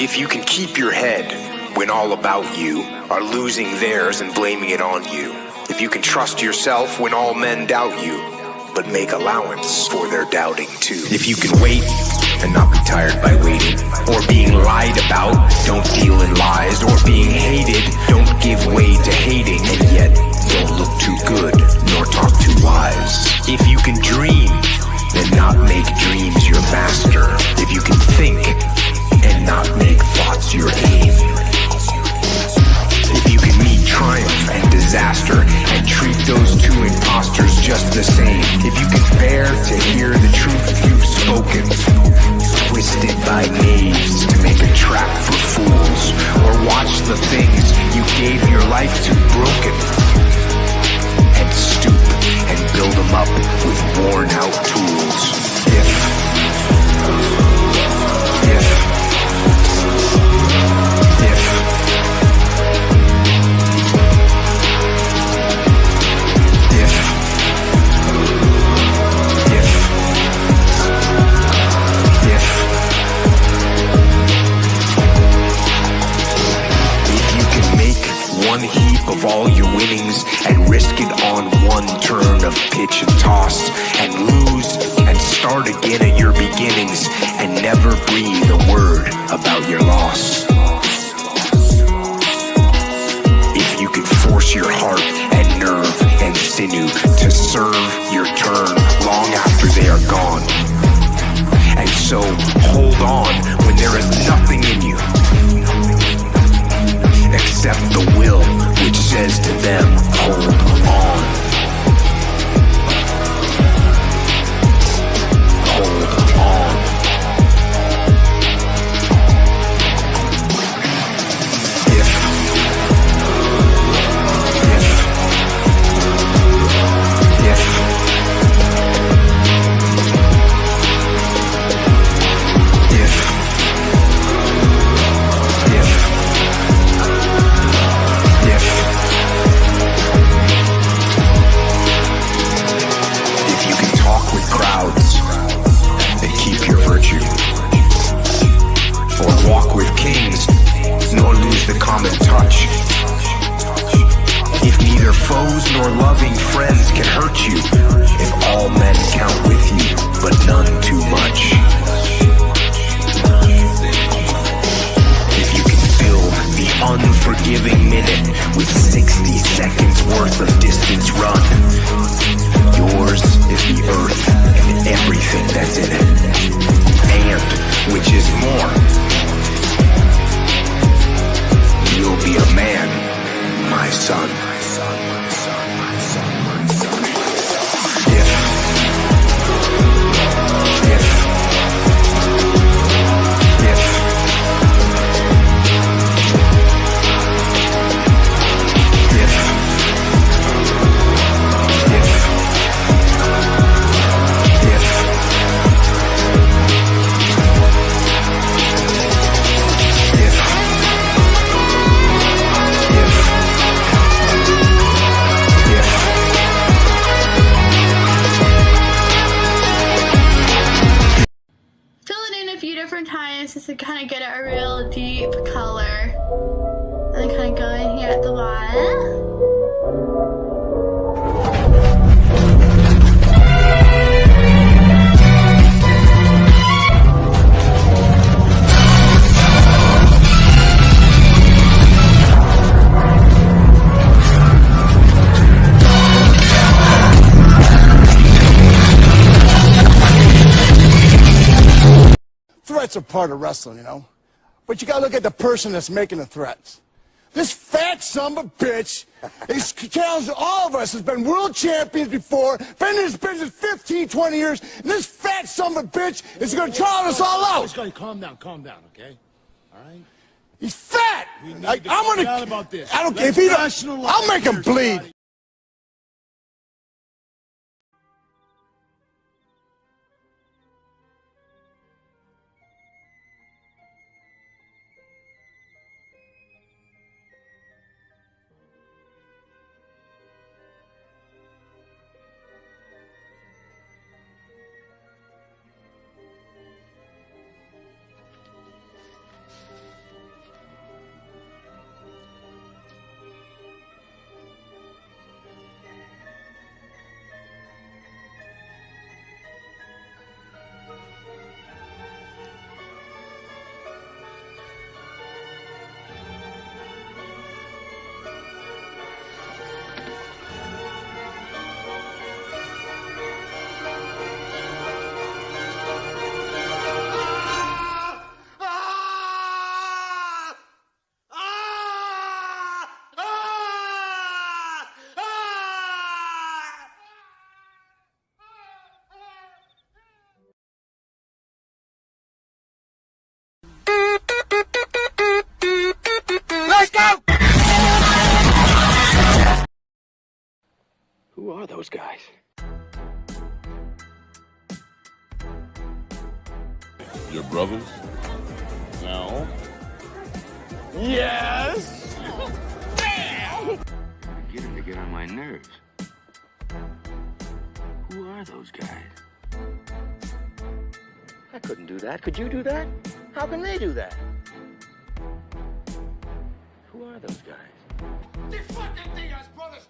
If you can keep your head when all about you are losing theirs and blaming it on you. If you can trust yourself when all men doubt you, but make allowance for their doubting too. If you can wait and not be tired by waiting, or being lied about, don't deal in lies, or being hated, don't give way to hating, and yet don't look too good nor talk too wise. If you can dream and not make dreams your master, if you can think and not make thoughts your aim, if you can meet triumph and disaster and treat those two imposters just the same, if you can bear to hear the truth you've spoken, twisted by knaves to make a trap for fools, or watch the things you gave your life to broken, and stoop and build them up with worn out tools. One heap of all your winnings and risk it on one turn of pitch and toss, and lose and start again at your beginnings, and never breathe a word about your loss. If you can force your heart and nerve and sinew to serve your turn long after they are gone, and so hold on when there is nothing in you except the will which says to them, hold on. Hold on. Walk with kings, nor lose the common touch. If neither foes nor loving friends can hurt you, if all men count with you, but none too much. If you can fill the unforgiving minute with 60 seconds worth of distance run, yours is the earth and everything that's in it. And, which is more, you'll be a man, my son. Just to kind of get a real deep color, and then kind of go in here at the bottom. Threats are part of wrestling, you know? But you gotta look at the person that's making the threats. This fat son of a bitch is challenging all of us, has been world champions before, been in this business 15, 20 years, and this fat son of a bitch is gonna trial us all out. Calm down, okay? All right? He's fat! I'm gonna about this. I don't care if he don't, I'll make him bleed. Who are those guys? Your brothers? No. Yes! Beginning to get on my nerves. Who are those guys? I couldn't do that. Could you do that? How can they do that? Who are those guys? The fucking DIAZ brothers!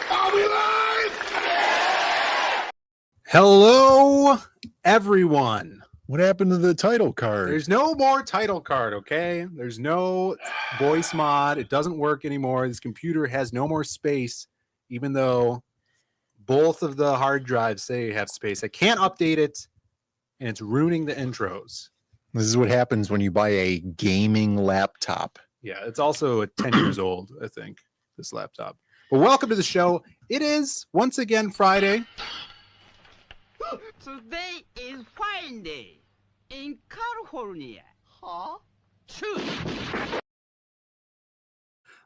Are we live? Hello, everyone. What happened to the title card? There's no more title card, okay? There's no voice mod. It doesn't work anymore. This computer has no more space, even though both of the hard drives say you have space. I can't update it, and it's ruining the intros. This is what happens when you buy a gaming laptop. Yeah, it's also 10 years old, I think, this laptop. But welcome to the show. It is, once again, Friday. Today is Friday in California. Huh? True.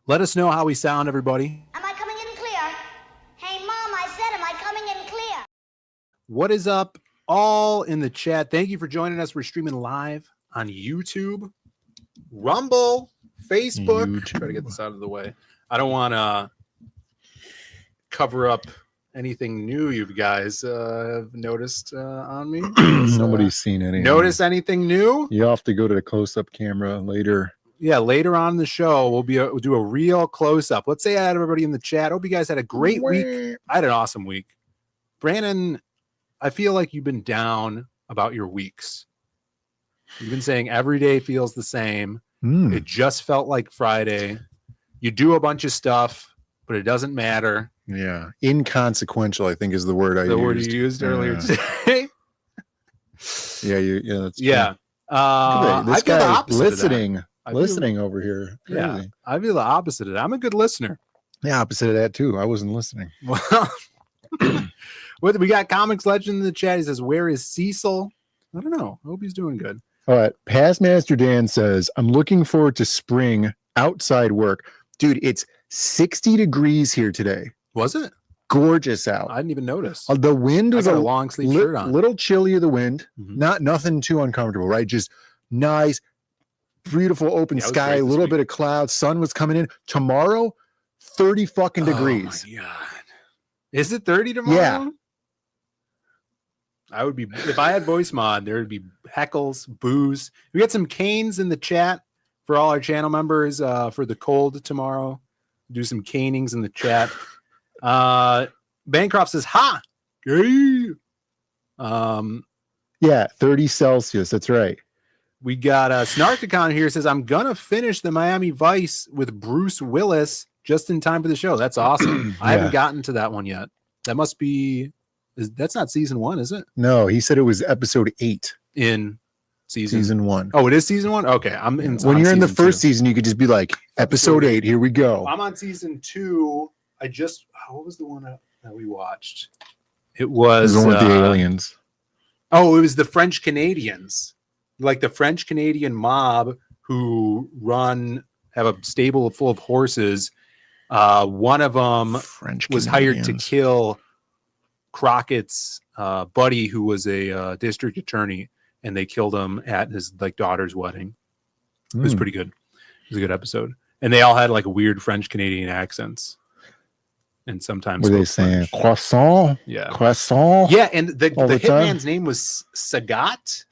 Let us know how we sound, everybody. Am I coming in clear? Hey, Mom, I said, am I coming in clear? What is up, all in the chat? Thank you for joining us. We're streaming live on YouTube, Rumble, Facebook. Try to get this out of the way. I don't want to cover up anything new you guys have noticed on me. Nobody's seen anything. Notice anything new? You have to go to the close-up camera later. Yeah, later on in the show, we'll do a real close-up. Let's say hi to everybody in the chat. Hope you guys had a great week. I had an awesome week. Brandon, I feel like you've been down about your weeks. You've been saying every day feels the same. It just felt like Friday. You do a bunch of stuff, but it doesn't matter. Yeah. Inconsequential, I think, is the word I used. The word you used earlier today. Yeah. I feel the opposite listening over here. Crazy. Yeah, I feel the opposite of that. I'm a good listener. The opposite of that, too. I wasn't listening. Well, we got Comics Legend in the chat. He says, where is Cecil? I don't know. I hope he's doing good. All right. Past Master Dan says, I'm looking forward to spring outside work. Dude, it's 60 degrees here today. Was it? Gorgeous out. I didn't even notice. The wind was a long sleeve shirt on. Little chilly of the wind. Nothing too uncomfortable, right? Just nice, beautiful open sky, a little bit of clouds. Sun was coming in. Tomorrow, 30 fucking degrees. Oh my God. Is it 30 tomorrow? Yeah. I would be, if I had voice mod, there would be heckles, boos. We got some canes in the chat for all our channel members for the cold tomorrow. Do some canings in the chat. Bancroft says, ha! Gay. Yeah, 30 Celsius. That's right. We got Snarkicon here says, I'm going to finish the Miami Vice with Bruce Willis just in time for the show. That's awesome. I haven't gotten to that one yet. That must be, that's not season 1, is it? No, he said it was episode 8 in season 1. Oh, it is season 1? Okay. When you're in the first season, you could just be like, episode 8, here we go. I'm on season 2. What was the one that we watched? It was the one with the aliens. Oh, it was the French Canadians, like the French Canadian mob who have a stable full of horses. One of them was hired to kill Crockett's buddy, who was a district attorney, and they killed him at his daughter's wedding. It was pretty good. It was a good episode, and they all had like weird French Canadian accents. And sometimes were they saying croissant? Yeah, croissant. Yeah, and the hitman's name was Sagat,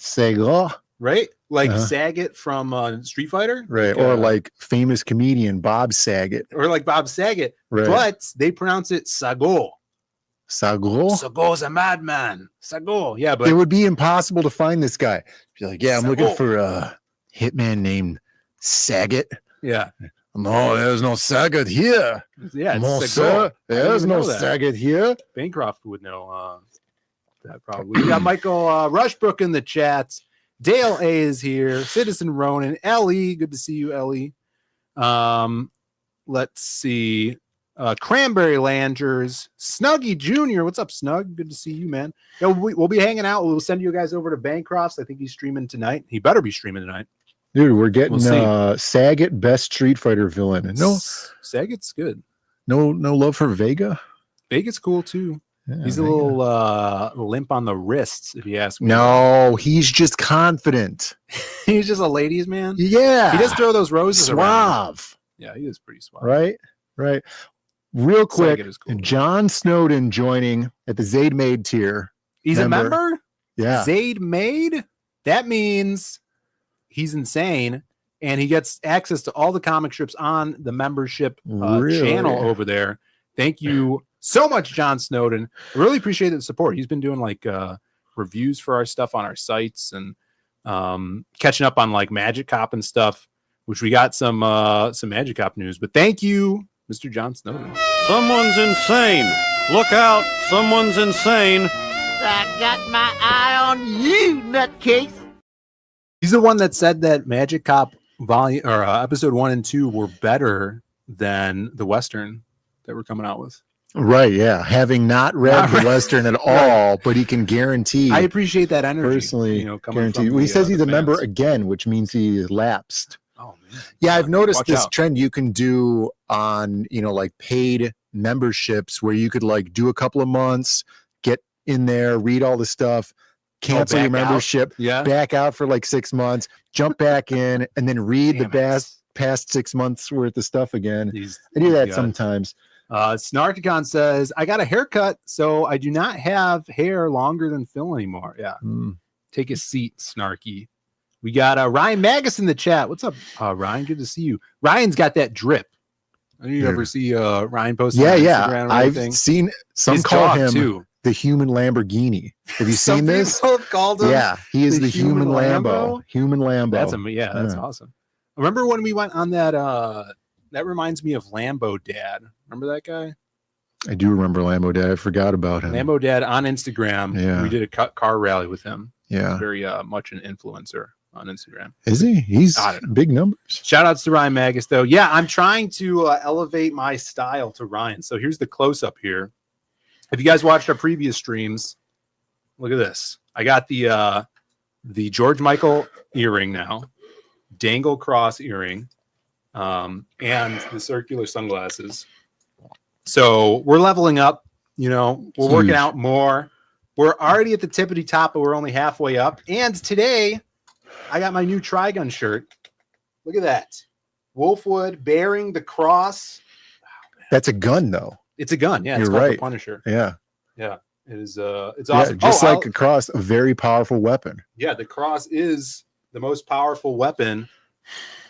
right? Like Sagat from Street Fighter, right? Or like famous comedian Bob Saget, right? But they pronounce it Sagot. Sagot's a madman. Sagot, yeah, but it would be impossible to find this guy. Be like, yeah, I'm looking for a hitman named Saget. Yeah. No, there's no Saget here. Yeah, no, sir. There's no Saget here. Bancroft would know that probably. We got Michael Rushbrook in the chats. Dale A is here. Citizen Ronan. Ellie. Good to see you, Ellie. Let's see. Cranberry Langers. Snuggy Jr. What's up, Snug? Good to see you, man. Yeah, we'll be hanging out. We'll send you guys over to Bancroft's. I think he's streaming tonight. He better be streaming tonight. Dude, we're getting We'll Saget best Street Fighter villain. No, Saget's good. no love for Vega. Vega's cool too. Yeah, He's a little limp on the wrists, if you ask me. No, he's just confident. He's just a ladies' man. Yeah, He does throw those roses around. suave. Yeah, he is pretty suave. Right. Real quick, Saget is cool. John Snowden joining at the ZAID Made tier. He's a member? Yeah. ZAID Made? That means he's insane, and he gets access to all the comic strips on the membership channel over there. Thank you so much, John Snowden. I really appreciate the support. He's been doing like reviews for our stuff on our sites and catching up on like Magic Cop and stuff, which we got some Magic Cop news. But thank you, Mr. John Snowden. Someone's insane. Look out. Someone's insane. I got my eye on you, nutcase. He's the one that said that Magic Cop volume or episode 1 and 2 were better than the Western that we're coming out with. Right, yeah. Having not read the Western at all, but he can guarantee. I appreciate that energy. Personally, coming guarantee. from He says he's a fans. member again, which means he lapsed. Oh man. Yeah, I've noticed Watch this out. trend you can do on, like paid memberships where you could like do a couple of months, get in there, read all the stuff, cancel your back out? membership, Yeah. back out for like 6 months, jump back in, and then read Damn the it. past 6 months worth of stuff again. These- I do that guys. sometimes. Snarkicon says, I got a haircut, so I do not have hair longer than Phil anymore. Yeah. Take a seat, Snarky. We got Ryan Magus in the chat. What's up, Ryan? Good to see you. Ryan's got that drip. Did you ever see Ryan post? Yeah, on yeah. Instagram or I've anything? seen some His call dog, him too. the human Lamborghini. Have you Some seen this? people have called him Yeah, he is the human Lambo. Lambo? Human Lambo. That's awesome. Remember when we went on that? That reminds me of Lambo Dad. Remember that guy? I do remember Lambo Dad. I forgot about him. Lambo Dad on Instagram. Yeah. We did a car rally with him. Yeah. He's very much an influencer on Instagram. Is he? He's I don't know. big numbers. Shout outs to Ryan Magus, though. Yeah, I'm trying to elevate my style to Ryan. So here's the close up here. If you guys watched our previous streams, look at this. I got the George Michael earring now, dangle cross earring, and the circular sunglasses. So we're leveling up. We're working out more. We're already at the tippity top, but we're only halfway up. And today, I got my new Trigun shirt. Look at that. Wolfwood bearing the cross. That's a gun, though. It's a gun. Yeah, it's You're called right. the Punisher. Yeah. Yeah. It is it's Yeah, awesome. just like across a very powerful weapon. Yeah, the cross is the most powerful weapon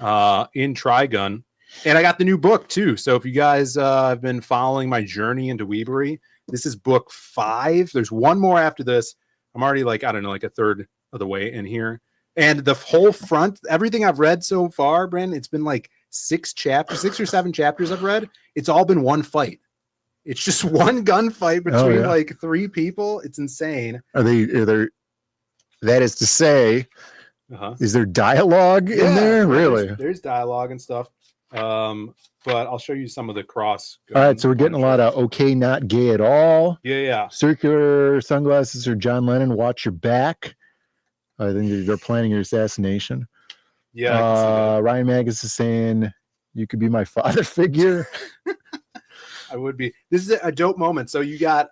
in Trigun. And I got the new book too. So if you guys have been following my journey into Weebery, this is book 5. There's one more after this. I'm already like a third of the way in here. And the whole front, everything I've read so far, Brandon, it's been like 6 or 7 chapters I've read. It's all been one fight. It's just one gunfight between like 3 people. It's insane. Are there? That is to say, is there dialogue in there? Really? There's dialogue and stuff. But I'll show you some of the cross. All right, so we're getting a lot of okay, not gay at all. Yeah. Circular sunglasses or John Lennon, watch your back. I think they're planning your assassination. Yeah. I can see that. Ryan Magus is saying you could be my father figure. I would be. This is a dope moment. So you got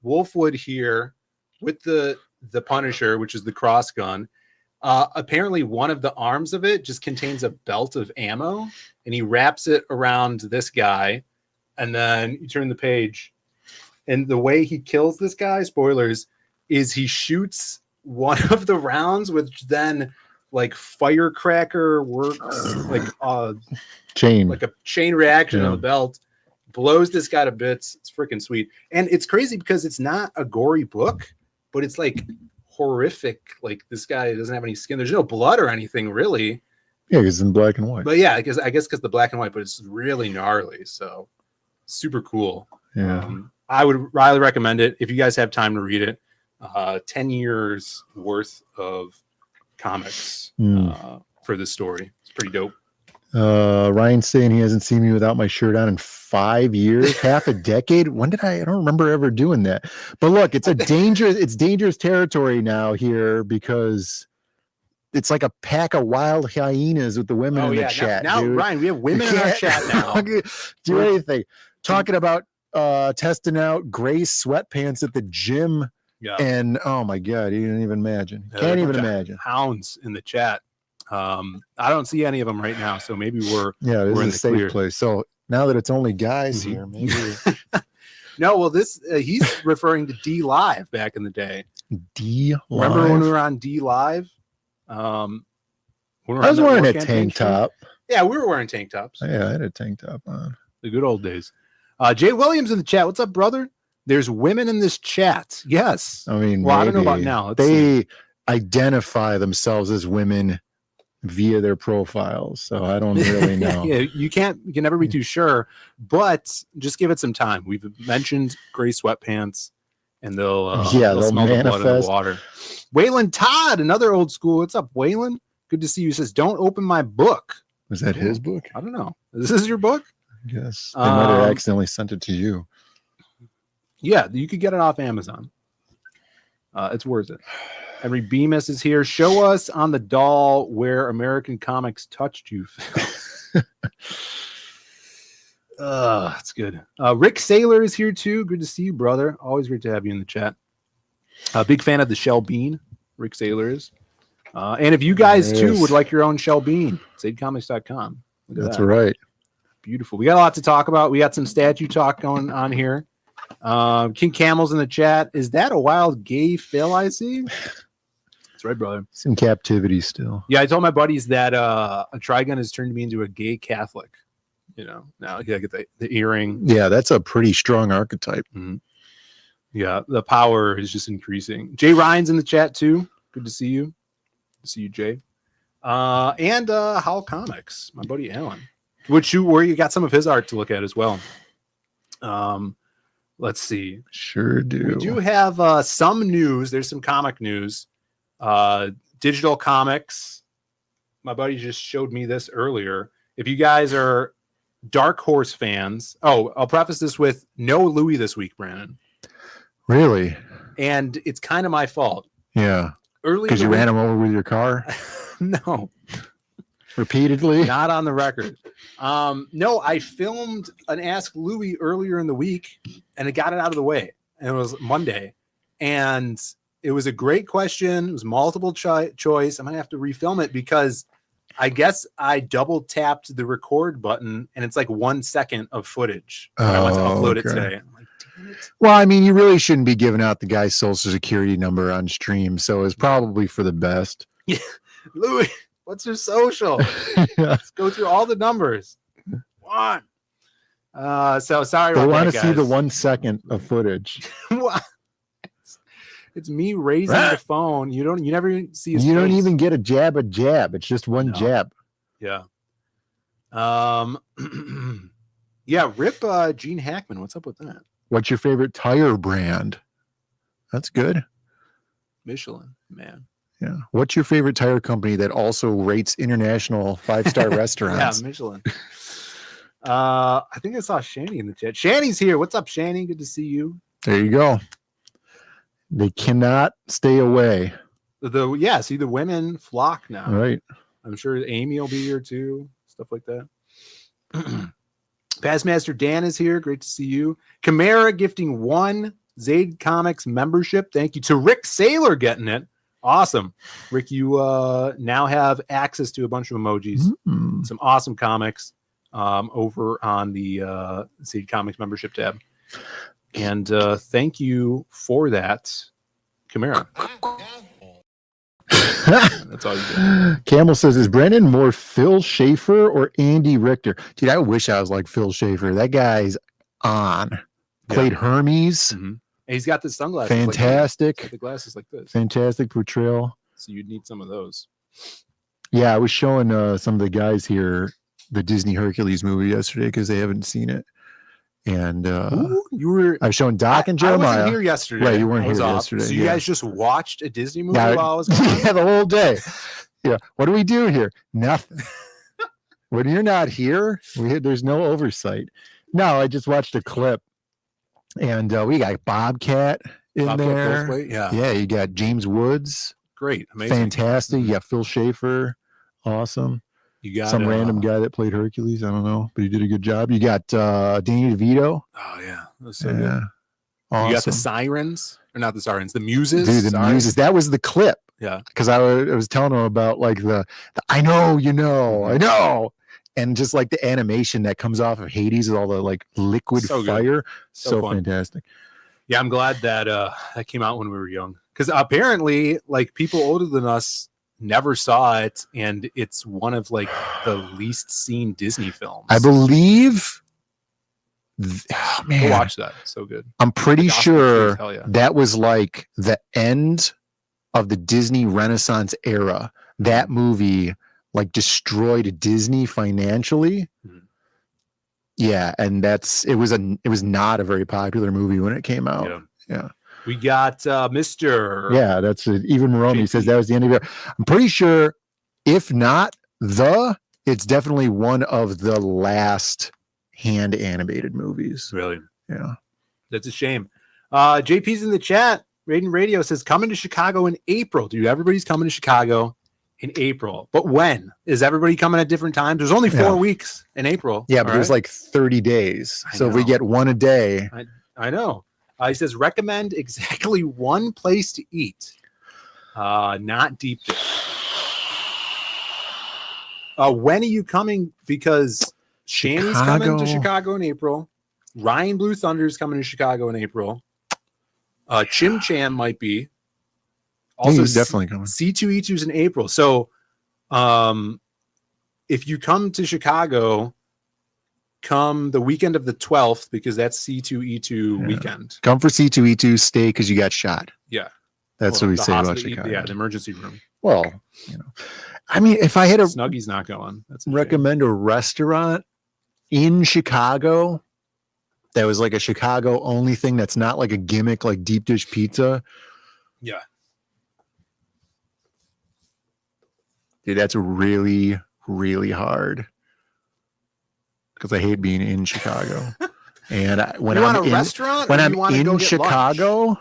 Wolfwood here with the Punisher, which is the cross gun. Apparently one of the arms of it just contains a belt of ammo, and he wraps it around this guy, and then you turn the page, and the way he kills this guy, spoilers, is he shoots one of the rounds, which then like firecracker works like a chain reaction on the belt, blows this guy to bits. It's freaking sweet. And it's crazy because it's not a gory book, but it's like horrific. Like this guy doesn't have any skin. There's no blood or anything really. Yeah, because it's in black and white. But yeah, I guess because the black and white, but it's really gnarly. So super cool. Yeah. I would highly recommend it if you guys have time to read it. 10 years worth of comics for this story. It's pretty dope. Ryan's saying he hasn't seen me without my shirt on in 5 years, half a decade. When did I don't remember ever doing that. But look, it's dangerous territory now here because it's like a pack of wild hyenas with the women in the chat. Now dude. Ryan, we have women in our chat now. Do anything. Talking about testing out gray sweatpants at the gym. Yeah. And oh my God, you didn't even imagine. Can't even imagine. Hounds in the chat. I don't see any of them right now, so maybe we're this in is the a safe clear. place. So now that it's only guys here, maybe No, well, this he's referring to D Live back in the day. D Live. Remember when we were on D Live? I was wearing a tank top. Yeah, we were wearing tank tops. Yeah, I had a tank top on. The good old days. Jay Williams in the chat. What's up, brother? There's women in this chat. Yes. I mean, well, I don't know about now. Let's they identify themselves as women via their profiles, so I don't really know. Yeah, you can never be too sure, but just give it some time. We've mentioned gray sweatpants, and they'll smell the blood in the water. Waylon Todd, another old school. What's up, Waylon? Good to see you. He says, "Don't open my book." Was that his book? I don't know. Is this your book? Yes. They might have accidentally sent it to you. Yeah, you could get it off Amazon. It's worth it. Henry Bemis is here. Show us on the doll where American comics touched you. That's good. Rick Saylor is here too. Good to see you, brother. Always great to have you in the chat. Big fan of the Shell Bean. Rick Saylor is. And if you guys too would like your own Shell Bean, ZAIDComics.com. That's right. Beautiful. We got a lot to talk about. We got some statue talk going on here. King Camel's in the chat. Is that a wild gay Phil I see? That's right, brother. It's in captivity still. Yeah, I told my buddies that a Trigun has turned me into a gay Catholic. You know, now I get the earring. Yeah, that's a pretty strong archetype. Mm-hmm. Yeah, the power is just increasing. Jay Ryan's in the chat too. Good to see you. Good to see you, Jay. And Howl Comics, my buddy Alan. Where you got some of his art to look at as well. Let's see. Sure do. We do have some news. There's some comic news. Digital Comics. My buddy just showed me this earlier. If you guys are Dark Horse fans, I'll preface this with no Louis this week, Brandon. Really? And it's kind of my fault. Yeah. Earlier because you ran him over with your car. No. Repeatedly. Not on the record. No, I filmed an Ask Louis earlier in the week, and it got it out of the way. And it was Monday, and it was a great question. It was multiple choice. I'm gonna have to refilm it because I guess I double tapped the record button, and it's like 1 second of footage when I went to upload it today. I'm like, damn it. Well, I mean, you really shouldn't be giving out the guy's social security number on stream, so it's probably for the best. Yeah, Louis, what's your social? Yeah. Let's go through all the numbers. One. So sorry. They want to see the 1 second of footage. It's me raising the phone. You never see his You face. don't even get a jab. It's just one jab. Yeah. Yeah. Rip Gene Hackman. What's up with that? What's your favorite tire brand? That's good. Michelin, man. Yeah. What's your favorite tire company that also rates international 5-star restaurants? Yeah, Michelin. I think I saw Shani in the chat. Shani's here. What's up, Shani? Good to see you. There you go. They cannot stay away. See the women flock now. Right. I'm sure Amy will be here too. Stuff like that. Passmaster Dan is here. Great to see you. Chimera gifting 1 ZAID Comics membership. Thank you to Rick Saylor getting it. Awesome. Rick, you now have access to a bunch of emojis. Some awesome comics over on the ZAID Comics membership tab. And thank you for that, Chimera. That's all you get. Camel says, is Brandon more Phil Schaefer or Andy Richter? Dude, I wish I was like Phil Schaefer. That guy's on. Played Hermes. Mm-hmm. He's got the sunglasses. Fantastic. Like the glasses like this. Fantastic portrayal. So you'd need some of those. Yeah, I was showing some of the guys here the Disney Hercules movie yesterday because they haven't seen it. And I was showing Doc and Jeremiah. I wasn't here yesterday. Right, you weren't here yesterday. So you guys just watched a Disney movie while I was gone? Yeah, the whole day. Yeah. What do we do here? Nothing. When you're not here, there's no oversight. No, I just watched a clip. And we got Bobcat in there. Yeah. Yeah, you got James Woods. great, amazing, fantastic. You got Phil Schaefer, awesome. You got some random guy that played Hercules. I don't know, but he did a good job. You got Danny DeVito. Oh yeah, that's so good. Awesome. You got the sirens, or not the sirens, the muses. Dude, the muses. That was the clip. Yeah, because I was telling him about like the I know, you know, I know, and just like the animation that comes off of Hades with all the like liquid fire, so fantastic. Yeah, I'm glad that that came out when we were young, because apparently, like, people older than us never saw it, and it's one of like the least seen Disney films. I believe. Oh, man. Go watch that. So good. I'm pretty sure yeah. that was like the end of the Disney Renaissance era. That movie like destroyed Disney financially. Mm-hmm. Yeah, and it was not a very popular movie when it came out. Yeah. We got Mr. Yeah, that's it. Even Romy says that was the end of it. I'm pretty sure, if not it's definitely one of the last hand animated movies. Really? Yeah. That's a shame. JP's in the chat. Raiden Radio says coming to Chicago in April. Dude, everybody's coming to Chicago in April. But when? Is everybody coming at different times? There's only 4 weeks in April. Yeah, but there's like 30 days. So if we get one a day. I know. He says recommend exactly one place to eat. Not deep dish. When are you coming? Because Shanny's coming to Chicago in April. Ryan Blue Thunder is coming to Chicago in April. Chim Cham might be. Also, he's definitely coming. C2E2's in April. So, if you come to Chicago, come the weekend of the 12th, because that's C2E2 weekend. Come for C2E2, stay because you got shot. Yeah. That's what we say about Chicago. Yeah, the emergency room. Well, I mean, if I had Snuggie's not going. That's recommend a restaurant in Chicago that was like a Chicago only thing that's not like a gimmick like deep dish pizza. Yeah. Dude, that's really, really hard. Because I hate being in Chicago. And when you I'm want a in, restaurant, when or I'm you want to in go get Chicago, lunch?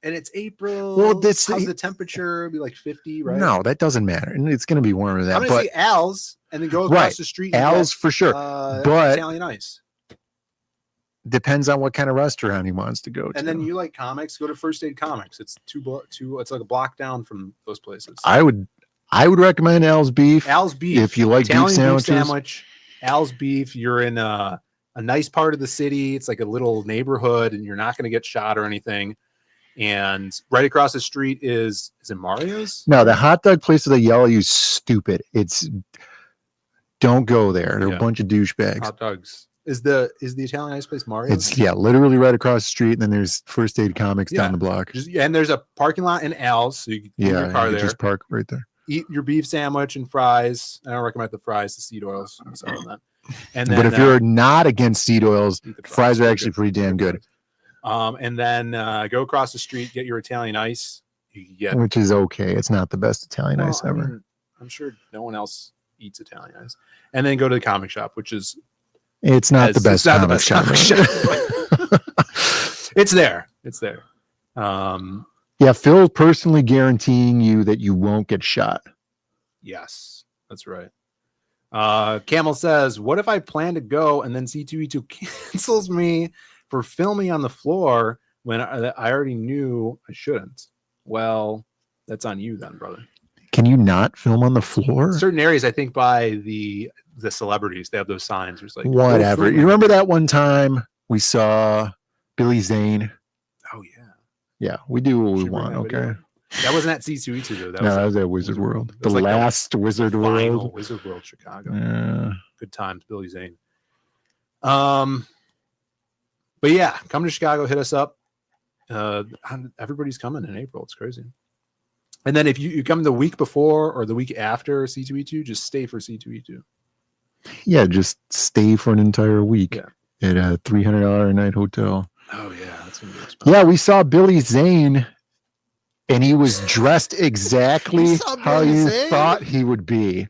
And it's April. Well, how's the temperature? It'll be like 50, right? No, that doesn't matter. And it's going to be warmer than that. I'm going to see Al's and then go across the street. Al's for sure. But Italian ice. Depends on what kind of restaurant he wants to go to. And then you like comics, go to First Aid Comics. It's it's like a block down from those places. I would recommend Al's Beef. Al's Beef. If you like Italian beef sandwiches. sandwich. Al's Beef. You're in a nice part of the city. It's like a little neighborhood, and you're not going to get shot or anything. And right across the street is it Mario's? No, the hot dog place with the yellow is stupid. Don't go there. They're a bunch of douchebags. Hot dogs. Is the Italian ice place Mario's? It's literally right across the street, and then there's First Aid Comics down the block. And there's a parking lot in Al's, so you can leave your car there. Just park right there. Eat your beef sandwich and fries. I don't recommend the fries, the seed oils. That. And then, but if you're not against seed oils, fries are actually pretty damn good. And then go across the street, get your Italian ice. Which is okay. It's not the best Italian ice ever. I mean, I'm sure no one else eats Italian ice. And then go to the comic shop, which is it's not the best comic shop. It's there. It's there. Yeah, Phil personally guaranteeing you that you won't get shot. Yes, that's right. Camel says, what if I plan to go and then C2E2 cancels me for filming on the floor when I already knew I shouldn't? Well, that's on you then, brother. Can you not film on the floor? Certain areas, I think, by the celebrities, they have those signs. There's like whatever. You remember that one time we saw Billy Zane? Oh yeah. Yeah, we do what we want. Okay. That wasn't at C2E2 though. That was at Wizard World. The like last Wizard World. Wizard World Chicago. Yeah. Good times, Billy Zane. But yeah, come to Chicago, hit us up. Everybody's coming in April. It's crazy. And then if you come the week before or the week after C2E2, just stay for C2E2. Yeah, just stay for an entire week at a $300 a night hotel. Oh yeah, that's gonna be expensive. Yeah, we saw Billy Zane, and he was dressed exactly how you thought he would be. Did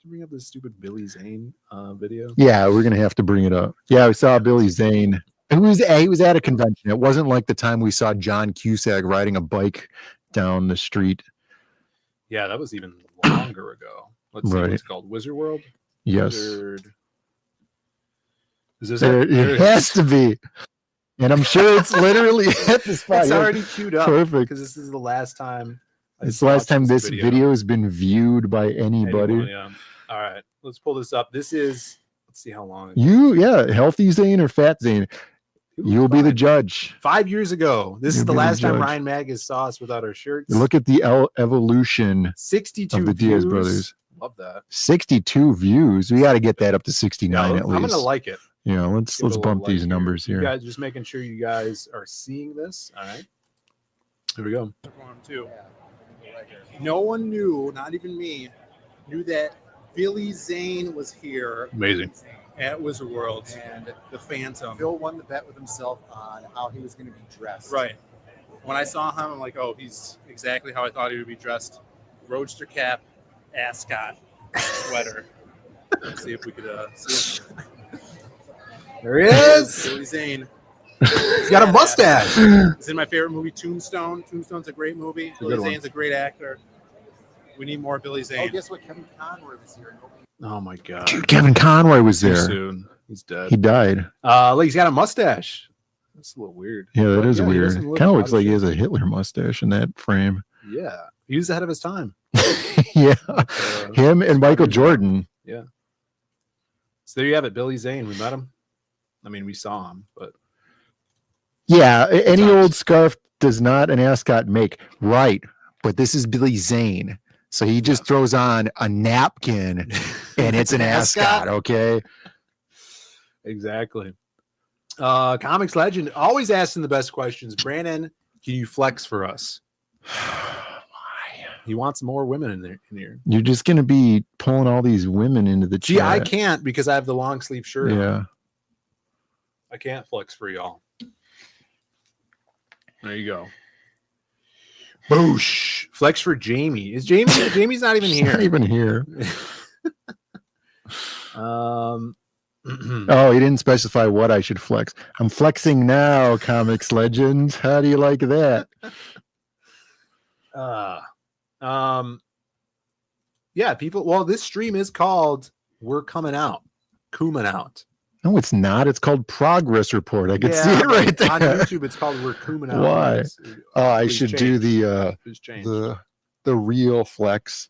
you bring up this stupid Billy Zane video? Yeah, we're gonna have to bring it up. Yeah, we saw Billy Zane. He was at a convention. It wasn't like the time we saw John Cusack riding a bike down the street. Yeah, that was even longer ago. Let's see what it's called. Wizard World? Yes. Wizard. Is this it has to be. And I'm sure it's literally at the spot. It's already queued up. Perfect. Because this is the last time. It's the last time this video has been viewed by anybody. Yeah. All right. Let's pull this up. This is, let's see how long. Healthy Zane or fat Zane. You'll be the judge. 5 years ago. This is the last time Ryan Magus saw us without our shirts. Look at the evolution 62 of the views. Diaz brothers. Love that. 62 views. We got to get that up to 69 at least. I'm gonna like it. Yeah, let's bump these numbers here. You guys, just making sure you guys are seeing this. All right. Here we go. No one knew, not even me, knew that Billy Zane was here. Amazing. At Wizard World. And the Phantom. Phil won the bet with himself on how he was going to be dressed. Right. When I saw him, I'm like, oh, he's exactly how I thought he would be dressed. Roadster cap, ascot, sweater. Let's see if we could see him. There he is. Billy Zane. He's got a mustache. He's in my favorite movie, Tombstone. Tombstone's a great movie. Billy Zane's a great actor. We need more Billy Zane. Oh, guess what? Kevin Conroy was here. Oh my god. Dude, Kevin Conroy was there. Soon. He's dead. He died. Like he's got a mustache. That's a little weird. Yeah, that is weird. Kind of looks like he has a Hitler mustache in that frame. Yeah. He was ahead of his time. Yeah. Him and Michael Jordan. Yeah. So there you have it, Billy Zane. We met him. I mean, we saw him, but yeah, any old scarf does not an ascot make. Right. But this is Billy Zane. So he just throws on a napkin and it's an ascot, okay? Exactly. Comics legend, always asking the best questions. Brandon, can you flex for us? He wants more women in here. You're just going to be pulling all these women into the chat. Gee, I can't because I have the long sleeve shirt on. I can't flex for y'all. There you go. Boosh. Flex for Jamie. Is Jamie? Jamie's not even here. Not even here. Oh, he didn't specify what I should flex. I'm flexing now, comics legend. How do you like that? Yeah, people. Well, this stream is called "We're Coming Out," Cooming Out. No, it's not. It's called Progress Report. I can see it right there. On YouTube, it's called "We're Cooming Out." Why? I should do the real flex.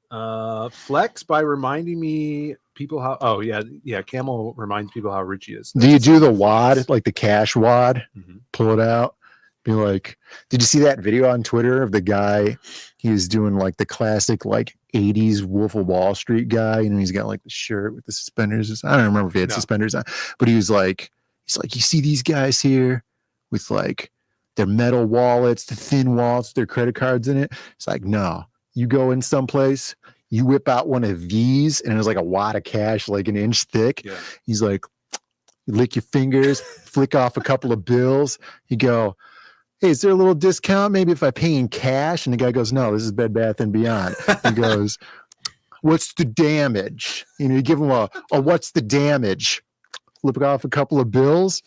Flex by reminding me people how. Oh yeah. Camel reminds people how rich he is. Do you do the wad, like the cash wad? Pull it out. Be like, did you see that video on Twitter of the guy? He was doing like the classic like 80s Wolf of Wall Street guy, and he's got like the shirt with the suspenders. I don't remember if he had suspenders on, but he's like, you see these guys here with like their metal wallets, the thin wallets, their credit cards in it. It's like, no, you go in someplace, you whip out one of these, and it was like a wad of cash, like an inch thick. Yeah. He's like, you lick your fingers, flick off a couple of bills. You go, hey, is there a little discount maybe if I pay in cash? And the guy goes, no, this is Bed Bath & Beyond. He goes, what's the damage? You know, you give him a what's the damage? Flip off a couple of bills.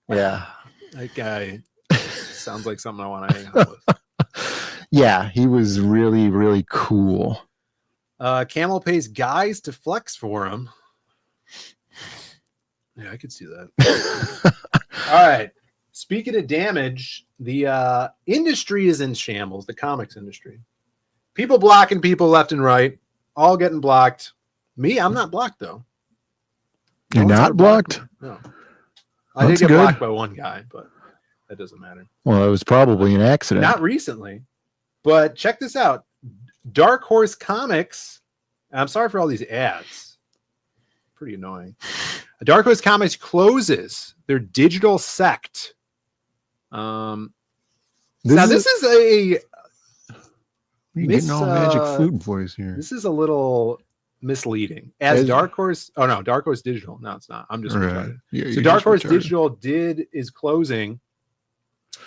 Yeah. That guy sounds like something I want to hang out with. Yeah, he was really, really cool. Camel pays guys to flex for him. Yeah, I could see that. All right. Speaking of damage, the industry is in shambles, the comics industry. People blocking people left and right, all getting blocked. Me, I'm not blocked, though. You're not blocked? No. I did get blocked by one guy, but that doesn't matter. Well, it was probably an accident. Not recently, but check this out. Dark Horse Comics, I'm sorry for all these ads. Pretty annoying. Dark Horse Comics closes their digital sect. This is a you're getting all magic flute voice here. This is a little misleading. As Dark Horse, oh no, Dark Horse Digital. No, it's not. I'm just retarded. Yeah, so Dark Horse Digital is closing.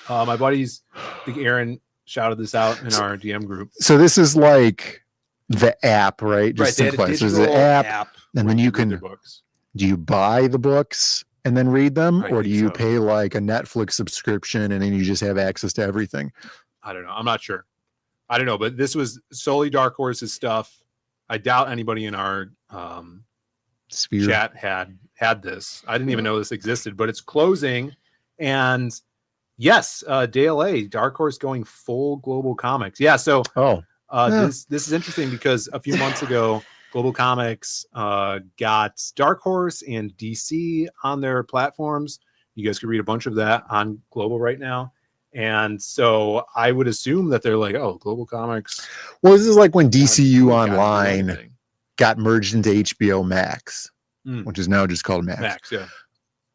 My buddies, I think Aaron shouted this out in our DM group. So this is like the app, right? Just right. There's an app, and then you can. Do you buy the books? and then read them, I or do think you so. pay like a Netflix subscription and then you just have access to everything? I don't know. I'm not sure. I don't know, but this was solely Dark Horse's stuff. I doubt anybody in our Sphere. chat had this. I didn't even know this existed, but it's closing. And yes, DLA, Dark Horse going full Global Comics. Yeah, so this is interesting because a few months ago, Global Comics got Dark Horse and DC on their platforms. You guys can read a bunch of that on Global right now. And so I would assume that they're like, oh, Global Comics. Well, this is like when DCU Online got merged into HBO Max, which is now just called Max. Max, yeah.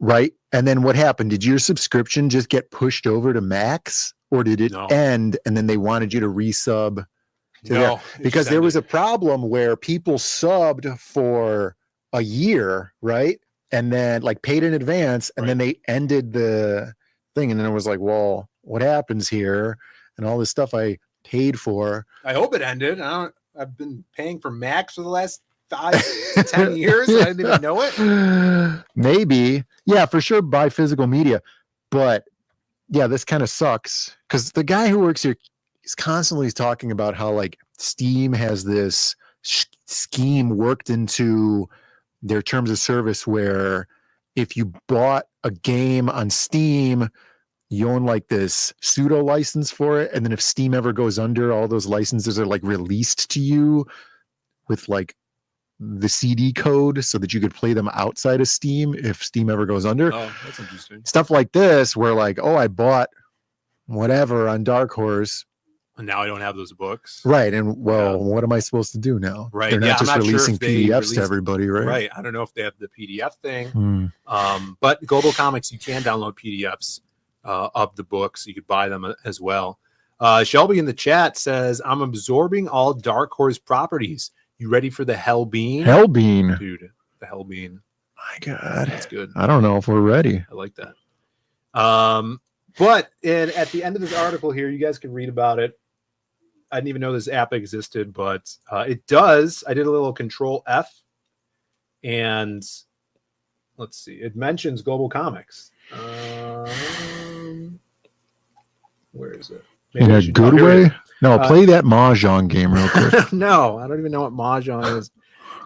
Right. And then what happened? Did your subscription just get pushed over to Max, or did it end and then they wanted you to resub? No, because there was a problem where people subbed for a year, right? And then like paid in advance, and then they ended the thing. And then it was like, well, what happens here? And all this stuff I paid for. I hope it ended. I've been paying for Max for the last 5 to 10 years. I didn't even know it. Maybe. Yeah, for sure buy physical media. But yeah, this kind of sucks because the guy who works here, he's constantly talking about how like Steam has this scheme worked into their terms of service where if you bought a game on Steam, you own like this pseudo license for it. And then if Steam ever goes under, all those licenses are like released to you with like the CD code so that you could play them outside of Steam if Steam ever goes under. Oh, that's interesting. Stuff like this where like, oh, I bought whatever on Dark Horse. And now I don't have those books. Right. And well, what am I supposed to do now? Right. They're not just I'm releasing sure if they PDFs to everybody, right? Right. I don't know if they have the PDF thing. But Global Comics, you can download PDFs of the books. You could buy them as well. Shelby in the chat says, I'm absorbing all Dark Horse properties. You ready for the Hell Bean? Hell Bean. Dude, the Hell Bean. My God. That's good. I don't know if we're ready. I like that. But at the end of this article here, you guys can read about it. I didn't even know this app existed, but it does. I did a little Control F, and let's see. It mentions Global Comics. Where is it? In a good way? No, play that Mahjong game real quick. No, I don't even know what Mahjong is.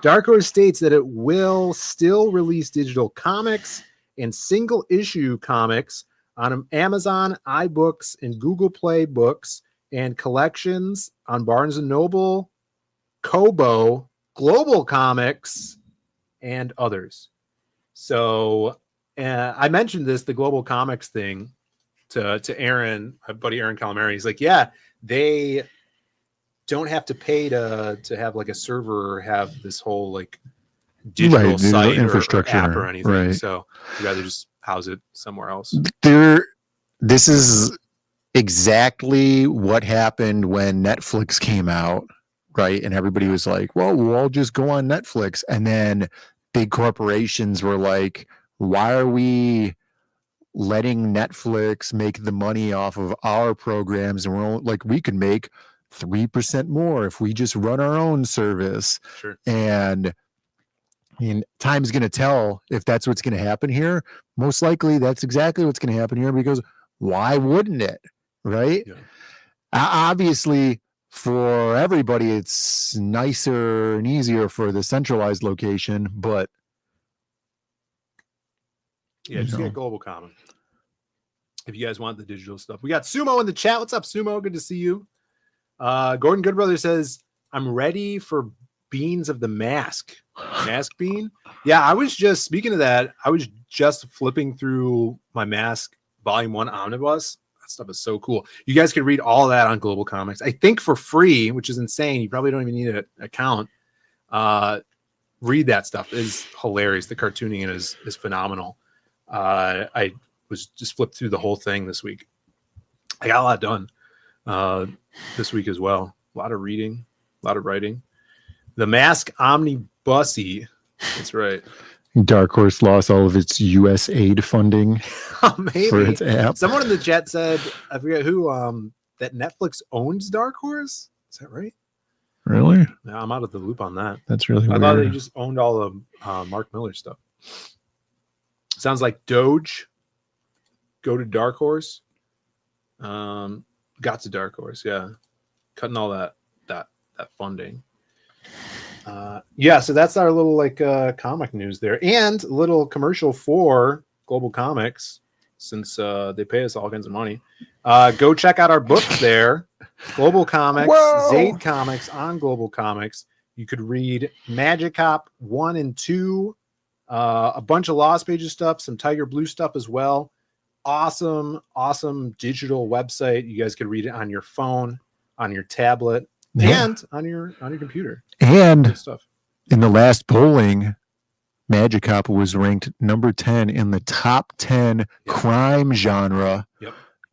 Dark Horse states that it will still release digital comics and single issue comics on Amazon, iBooks, and Google Play Books, and collections on Barnes & Noble, Kobo, Global Comics, and others. So I mentioned this, the Global Comics thing, to Aaron, my buddy Aaron Calamari. He's like, yeah, they don't have to pay to have like a server or have this whole like digital site infrastructure or app or anything. Right. So you'd rather just house it somewhere else. This is exactly what happened when Netflix came out, right? And everybody was like, well, we'll all just go on Netflix. And then big corporations were like, why are we letting Netflix make the money off of our programs? And we're only, like, we can make 3% more if we just run our own service. Sure. And I mean, time's going to tell if that's what's going to happen here. Most likely that's exactly what's going to happen here, because why wouldn't it? Right. Yeah. Obviously, for everybody, it's nicer and easier for the centralized location, but yeah, just get Global Comic if you guys want the digital stuff. We got Sumo in the chat. What's up, Sumo? Good to see you. Gordon Goodbrother says, I'm ready for Beans of the Mask. Mask Bean? Yeah, I was just, speaking of that, I was just flipping through my Mask Volume 1 Omnibus. That stuff is so cool. You guys can read all that on Global Comics, I think for free, which is insane. You probably don't even need an account. Read that stuff. It is hilarious. The cartooning in it is phenomenal. I was just flipped through the whole thing this week. I got a lot done this week as well. A lot of reading, a lot of writing. The Mask Omnibussy. That's right. Dark Horse lost all of its USAID funding for its app. Someone in the chat said, I forget who, that Netflix owns Dark Horse. Is that right? Really? No, I'm out of the loop on that. That's really weird. I thought they just owned all of Mark Miller stuff. Sounds like Doge. Go to Dark Horse. Got to Dark Horse, yeah. Cutting all that funding. Yeah, so that's our little like comic news there, and a little commercial for Global Comics, since they pay us all kinds of money. Go check out our books there. Global Comics, ZAID Comics on Global Comics. You could read Magic Cop 1 and 2, a bunch of Lost Pages stuff, some Tiger Blue stuff as well. Awesome digital website. You guys could read it on your phone, on your tablet, and on your computer. And good stuff. In the last polling, Magic Cop was ranked number 10 in the top 10 crime genre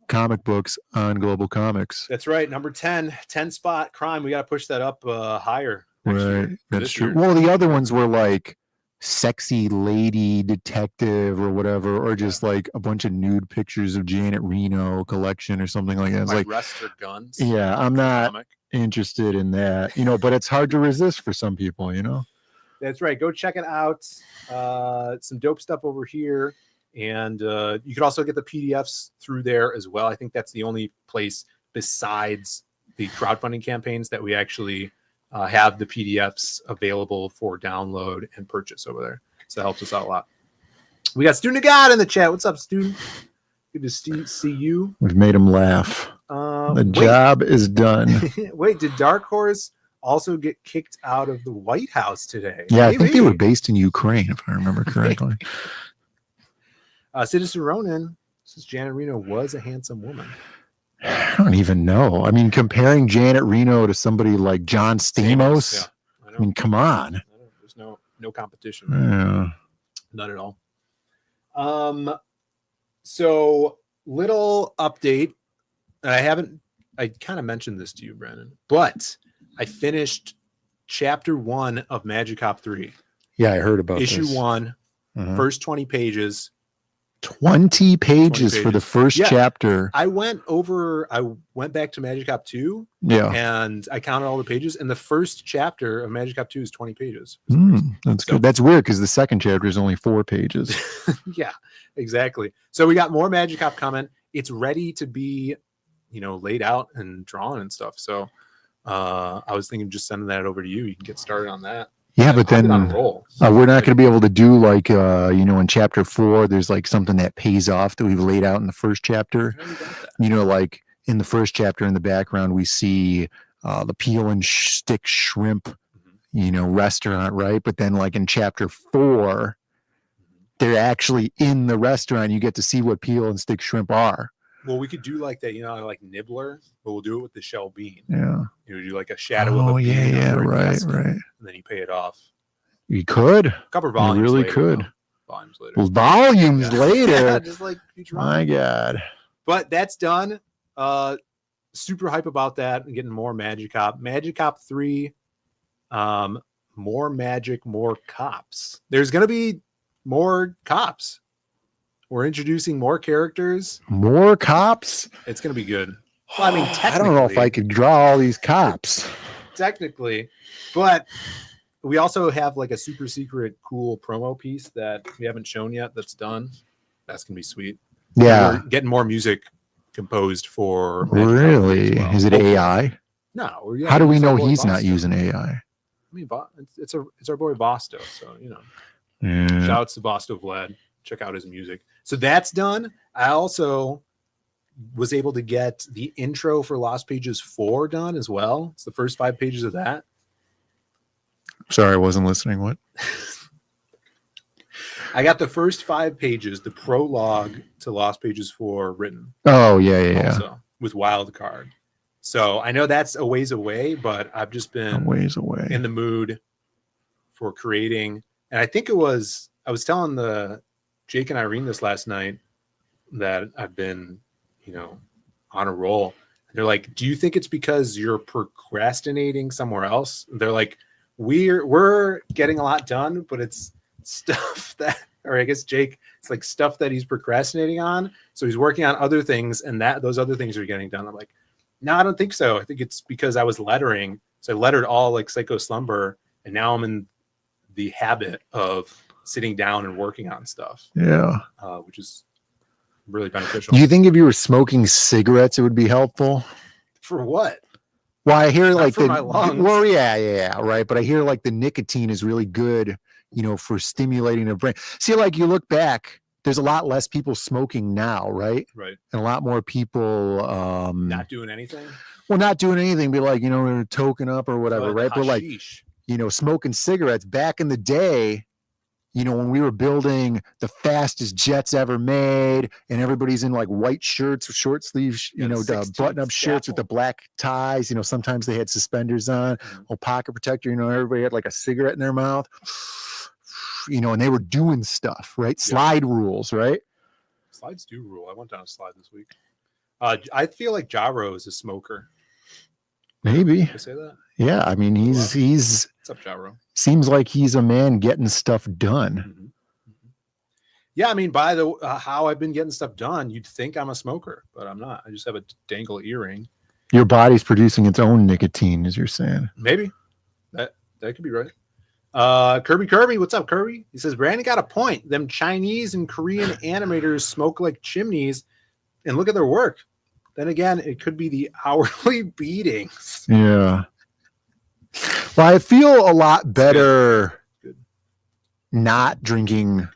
comic books on Global Comics. That's right. Number 10 spot crime. We got to push that up higher. Right. That's true. Well, the other ones were like sexy lady detective or whatever, or just like a bunch of nude pictures of Janet Reno collection or something like that. It's like Rester Guns. Yeah, I'm not comic. Interested in that, but it's hard to resist for some people, That's right. Go check it out. Some dope stuff over here. And you could also get the PDFs through there as well. I think that's the only place besides the crowdfunding campaigns that we actually have the PDFs available for download and purchase over there. So that helps us out a lot. We got Student of God in the chat. What's up, Student? Good to see you. We've made him laugh. The job is done. Wait, did Dark Horse also get kicked out of the White House today? Yeah, maybe. I think they were based in Ukraine, if I remember correctly. Citizen Ronan says Janet Reno was a handsome woman. I don't even know. I mean, comparing Janet Reno to somebody like John Stamos, I mean, come on. There's no competition. Yeah. None at all. So little update. I kind of mentioned this to you, Brandon, but I finished chapter 1 of Magic Cop 3. Yeah, I heard about issue this. 1, first 20 pages. 20 pages for the first chapter. I went back to Magic Cop 2. Yeah. And I counted all the pages, and the first chapter of Magic Cop 2 is 20 pages. That's good. That's weird because the second chapter is only 4 pages. Yeah, exactly. So we got more Magic Cop coming. It's ready to be, laid out and drawn and stuff. So I was thinking just sending that over to you. You can get started on that. Yeah, but then we're not going to be able to do like, in chapter 4, there's like something that pays off that we've laid out in the first chapter. Like in the first chapter in the background, we see the peel and stick shrimp, restaurant, right? But then like in chapter 4, they're actually in the restaurant. You get to see what peel and stick shrimp are. Well, we could do like that, like Nibbler, but we'll do it with the shell bean. Yeah. Do like a shadow of a bean. Right. And then you pay it off. You could. A couple of volumes. You really later, could. Volumes later. Well, volumes later. Yeah, just like my God. But that's done. Super hype about that and getting more Magic Cop. Magic Cop 3. More magic, more cops. There's gonna be more cops. We're introducing more characters. More cops? It's going to be good. Well, I mean, I don't know if I could draw all these cops. Technically. But we also have like a super secret cool promo piece that we haven't shown yet that's done. That's going to be sweet. Yeah. We're getting more music composed for. Really? Well. Is it AI? No. How do we know he's not using AI? I mean, it's our boy Bosto. So, Yeah. Shout outs to Bosto Vlad. Check out his music. So that's done. I also was able to get the intro for Lost Pages 4 done as well. It's the first 5 pages of that. Sorry, I wasn't listening. What? I got the first 5 pages, the prologue to Lost Pages 4 written. Oh, yeah. Also, with Wildcard. So I know that's a ways away, but I've just been ways away in the mood for creating. And I think I was telling Jake and Irene this last night that I've been, on a roll. And they're like, do you think it's because you're procrastinating somewhere else? And they're like, we're getting a lot done, but it's stuff that, or I guess Jake, it's like stuff that he's procrastinating on. So he's working on other things and those other things are getting done. I'm like, no, I don't think so. I think it's because I was lettering. So I lettered all like Psycho Slumber, and now I'm in the habit of sitting down and working on stuff. Yeah. Which is really beneficial. Do you think if you were smoking cigarettes, it would be helpful? For what? Well, I hear Not like for my lungs. well, yeah, right. But I hear like the nicotine is really good, you know, for stimulating the brain. See, like you look back, there's a lot less people smoking now, right? Right. And a lot more people Not doing anything. well, not doing anything, but like, you know, they're toking up or whatever, right? But like, you know, smoking cigarettes back in the day, you know, when we were building the fastest jets ever made and everybody's in like white shirts, short sleeves, you know, button up shirts with the black ties, you know, sometimes they had suspenders on, a pocket protector, you know, everybody had like a cigarette in their mouth, you know, and they were doing stuff, right? Slide rules, right? Slides do rule. I went down a slide this week. I feel like Jaro is a smoker. Maybe. Did I say that? Yeah. I mean, he's What's up, Jaro? seems like he's a man getting stuff done. Yeah, I mean, by the how I've been getting stuff done, you'd think I'm a smoker, but I'm not. I just have a dangle earring. Your body's producing its own nicotine, as you're saying. Maybe that could be right. Kirby, what's up, Kirby? He says Brandon got a point. Them Chinese and Korean animators smoke like chimneys, and look at their work. Then again, it could be the hourly beatings. Yeah. Well, I feel a lot better not drinking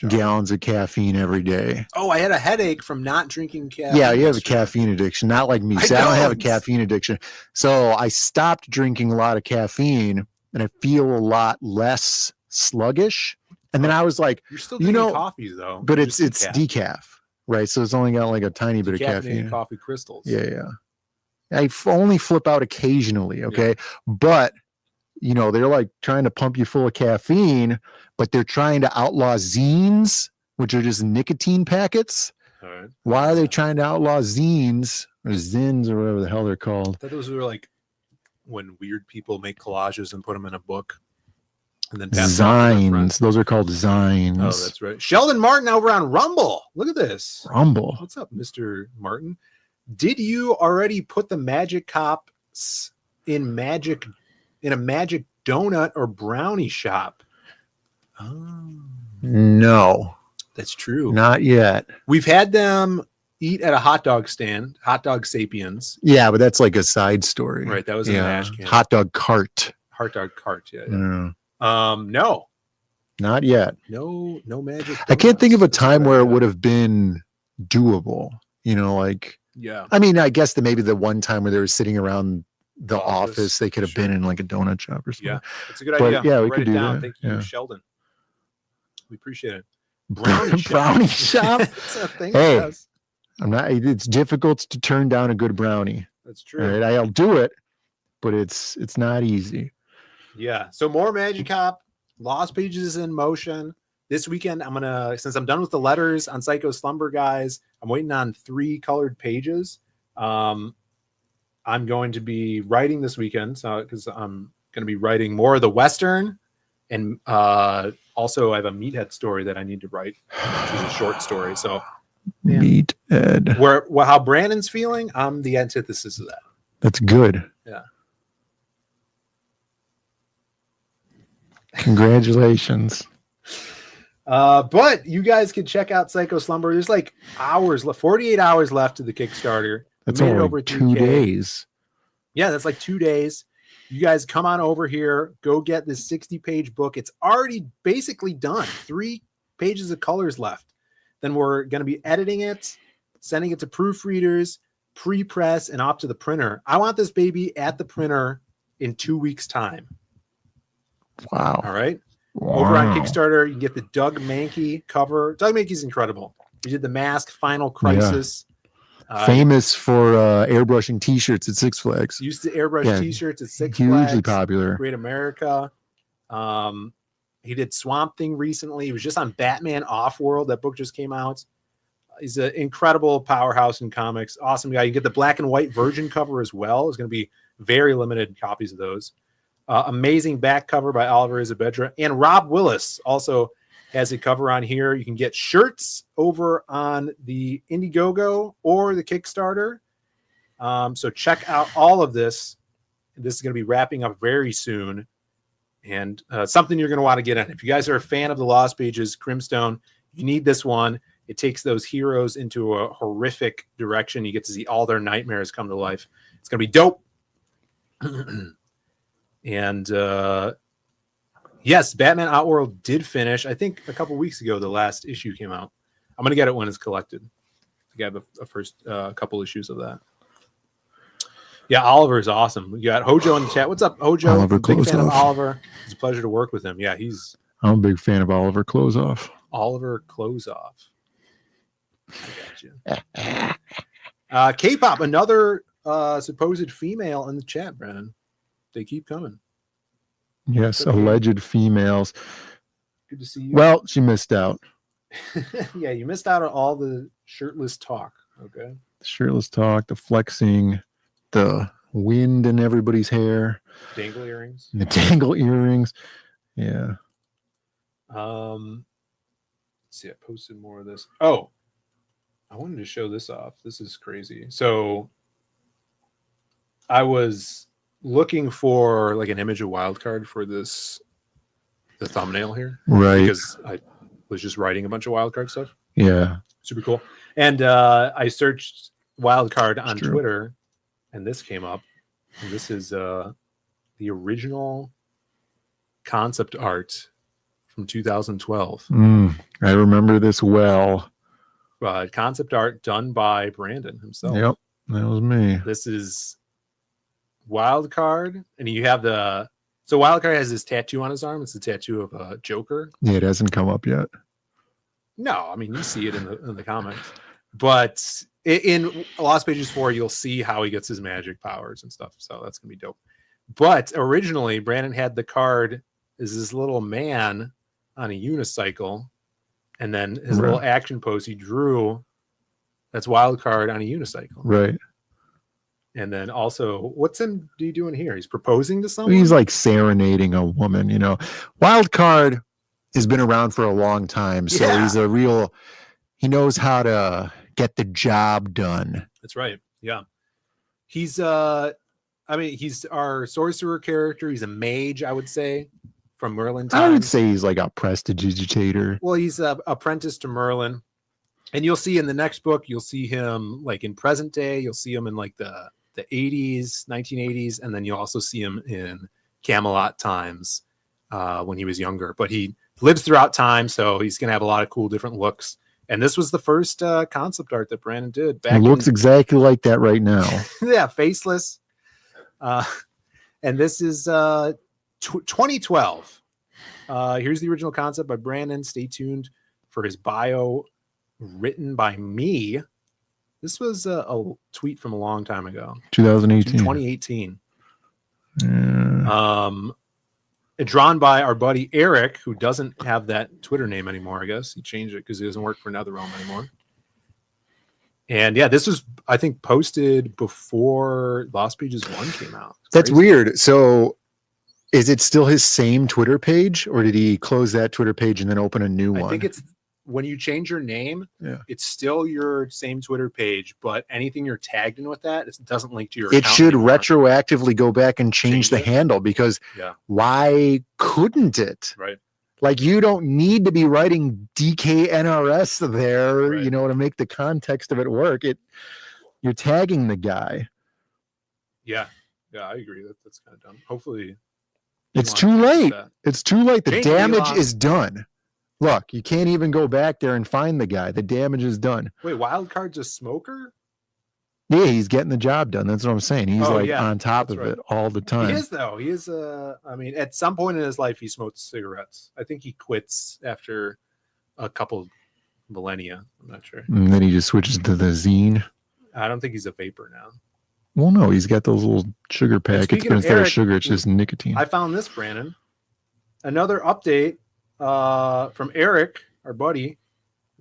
gallons of caffeine every day. Oh, I had a headache from not drinking caffeine. Yeah, you have a caffeine addiction, not like me. So I don't have a caffeine addiction. So I stopped drinking a lot of caffeine and I feel a lot less sluggish. And then I was like, you're still drinking coffees though. But it's decaf, right? So it's only got like a tiny bit of caffeine. Coffee crystals. Yeah. I only flip out occasionally, okay? But you know, they're like trying to pump you full of caffeine, but they're trying to outlaw zines, which are just nicotine packets. All right. Why are they trying to outlaw zines or zins or whatever the hell they're called? I thought those were like when weird people make collages and put them in a book. And then Zines. Those are called zines. Oh, that's right. Sheldon Martin over on Rumble. Look at this. Rumble. What's up, Mr. Martin? Did you already put the magic cops in a magic donut or brownie shop? Oh, no, that's true. Not yet. We've had them eat at a hot dog stand, Hot Dog Sapiens. Yeah, but that's like a side story. Right. That was a mash can. Hot dog cart. Hot dog cart. Yeah. No, not yet. No magic. I can't think of a time where it would have been doable. You know, like, yeah. I mean, I guess that maybe the one time where they were sitting around the office they could have been in like a donut shop or something. Yeah, that's a good idea. Yeah, we Write could it do down. that. Thank you, Yeah. Sheldon. We appreciate it. Brownie shop. That's a thing. Hey, Yes. I'm not. It's difficult to turn down a good brownie. That's true. All right, I'll do it, but it's not easy. Yeah. So more Magic Cop. Lost Pages is in motion. This weekend, I'm gonna, since I'm done with the letters on Psycho Slumber, guys, I'm waiting on 3 colored pages. I'm going to be writing this weekend, so because I'm going to be writing more of the Western, and also I have a Meathead story that I need to write, which is a short story. So, Meathead. How Brandon's feeling, I'm the antithesis of that. That's good. Yeah. Congratulations. But you guys can check out Psycho Slumber. There's like 48 hours left to the Kickstarter. That's We made it only over 2 3K. days. Yeah, that's like 2 days. You guys come on over here, go get this 60-page book. It's already basically done. 3 pages of colors left. Then we're going to be editing it, sending it to proofreaders, pre-press, and off to the printer. I want this baby at the printer in 2 weeks' time. Wow. All right. Wow. Over on Kickstarter, you can get the Doug Mankey cover. Doug Mankey's incredible. He did the Mask, Final Crisis. Famous for airbrushing T-shirts at Six Flags. Used to airbrush T-shirts at Six Hugely Flags. popular. Great America. He did Swamp Thing recently. He was just on Batman Off-World. That book just came out. He's an incredible powerhouse in comics. Awesome guy. You get the black and white Virgin cover as well. It's going to be very limited copies of those. Amazing back cover by Oliver Isabedra. And Rob Willis also has a cover on here. You can get shirts over on the Indiegogo or the Kickstarter. So check out all of this. This is going to be wrapping up very soon. and something you're going to want to get in. If you guys are a fan of the Lost Pages, Crimstone, you need this one. It takes those heroes into a horrific direction. You get to see all their nightmares come to life. It's going to be dope. And yes, Batman Outworld did finish. I think a couple weeks ago, the last issue came out. I'm going to get it when it's collected. I have a first couple issues of that. Yeah, Oliver is awesome. We got Hojo in the chat. What's up, Hojo? Oliver Big fan of Closeoff. Oliver. It's a pleasure to work with him. Yeah, I'm a big fan of Oliver Closeoff. Oliver Closeoff. I got you. K-pop, another supposed female in the chat, Brandon. They keep coming. Yes, alleged females. Good to see you. Well, she missed out. Yeah, you missed out on all the shirtless talk. Okay. The shirtless talk, the flexing, the wind in everybody's hair. Dangle earrings. The dangle earrings. Yeah. Let's see, I posted more of this. Oh, I wanted to show this off. This is crazy. So I was looking for like an image of wildcard for the thumbnail here. Right. Because I was just writing a bunch of wildcard stuff. Yeah. Super cool. And I searched wildcard on True. Twitter, and this came up. And this is the original concept art from 2012. I remember this well. Concept art done by Brandon himself. Yep, that was me. This is Wildcard, and you have so Wildcard has this tattoo on his arm. It's a tattoo of a Joker. Yeah, it hasn't come up yet. No, I mean you see it in the comics, but in Lost Pages 4, you'll see how he gets his magic powers and stuff. So that's gonna be dope. But originally, Brandon had the card as this little man on a unicycle, and then his little action pose he drew. That's Wildcard on a unicycle, Right. And then also, what's he doing here? He's proposing to someone. He's like serenading a woman, you know. Wildcard has been around for a long time, so Yeah. he knows how to get the job done. That's right. Yeah. He's he's our sorcerer character. He's a mage, I would say, from Merlin times. I would say he's like a prestidigitator. Well, he's a apprentice to Merlin. And you'll see in the next book, you'll see him like in present day. You'll see him in like the 80s, 1980s. And then you'll also see him in Camelot times when he was younger. But he lives throughout time, so he's going to have a lot of cool different looks. And this was the first concept art that Brandon did. It looks exactly like that right now. Yeah, faceless. And this is 2012. Here's the original concept by Brandon. Stay tuned for his bio written by me. This was a tweet from a long time ago. 2018. 2018. Yeah. Drawn by our buddy Eric, who doesn't have that Twitter name anymore, I guess. He changed it because he doesn't work for NetherRealm anymore. And yeah, this was, I think, posted before Lost Pages 1 came out. That's weird. So is it still his same Twitter page, or did he close that Twitter page and then open a new one? I think it's when you change your name, it's still your same Twitter page, but anything you're tagged in with that, it doesn't link to your it account should anymore. retroactively go back and change the handle, because why couldn't it? Right. Like, you don't need to be writing DKNRS there, you know, to make the context of it work. You're tagging the guy. Yeah, I agree. That's kind of dumb. Hopefully, It's too late. It's too late. The Change damage Elon. is done. Look, you can't even go back there and find the guy. The damage is done. Wait, Wildcard's a smoker? Yeah, he's getting the job done. That's what I'm saying. He's on top of right. it all the time. He is, though. He is, I mean, at some point in his life, he smoked cigarettes. I think he quits after a couple millennia. I'm not sure. And then he just switches to the zine. I don't think he's a vapor now. Well, no, he's got those little sugar packets, speaking but of instead Eric, of sugar, it's just nicotine. I found this, Brandon. Another update from Eric, our buddy.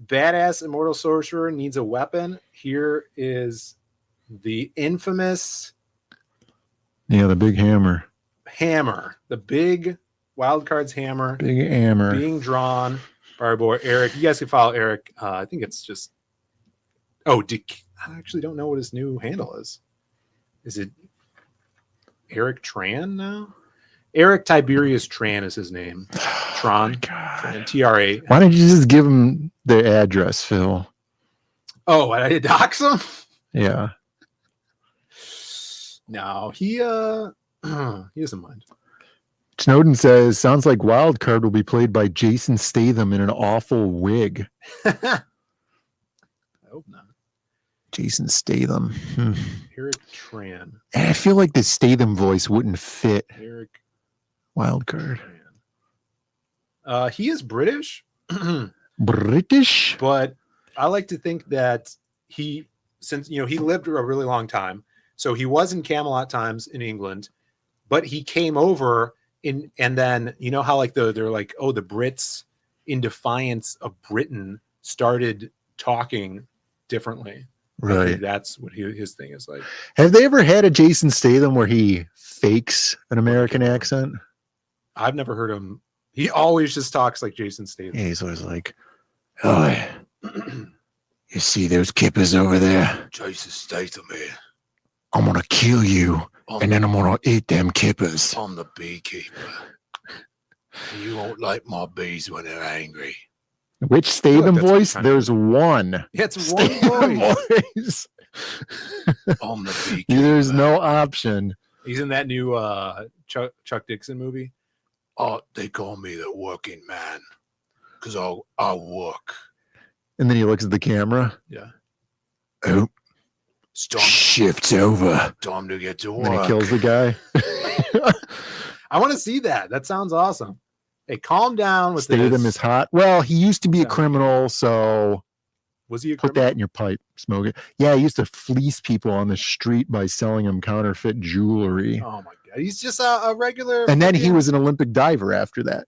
Badass immortal sorcerer needs a weapon. Here is the infamous Yeah, the big hammer. hammer, the big Wildcard's hammer. Big hammer. Being drawn by our boy Eric. You guys can follow Eric. I think it's just. I actually don't know what his new handle is. Is it Eric Tran now? Eric Tiberius Tran is his name. Tron. Tran, TRA. Why don't you just give him the address, Phil? Oh, I did dox him? Yeah. No, he doesn't mind. Snowden says, sounds like Wild Card will be played by Jason Statham in an awful wig. I hope not. Jason Statham. Eric Tran. And I feel like the Statham voice wouldn't fit Eric Wild Card. Tran. He is British. British? But I like to think that he lived a really long time. So he was in Camelot times in England, but he came over and then you know how like they're like, oh, the Brits in defiance of Britain started talking differently. Right. That's what his thing is like. Have they ever had a Jason Statham where he fakes an American accent? I've never heard him. He always just talks like Jason Statham. Yeah, he's always like, oh, you see those kippers over there? Jason Statham here. I'm going to kill you, and then I'm going to eat them kippers. I'm the beekeeper. You won't like my bees when they're angry. Which Statham voice? There's one. Yeah, it's one voice. I'm the beekeeper. There's no option. He's in that new Chuck Dixon movie. Oh, they call me the working man because I work. And then he looks at the camera. Yeah. Oh, shift's over. Time to get to work. And then he kills the guy. I want to see that. That sounds awesome. Hey, calm down with Statham this. is hot. Well, he used to be a criminal, so was he a put criminal? that in your pipe, smoke it. Yeah, he used to fleece people on the street by selling them counterfeit jewelry. Oh my god, he's just a regular. And then he was an Olympic diver after that.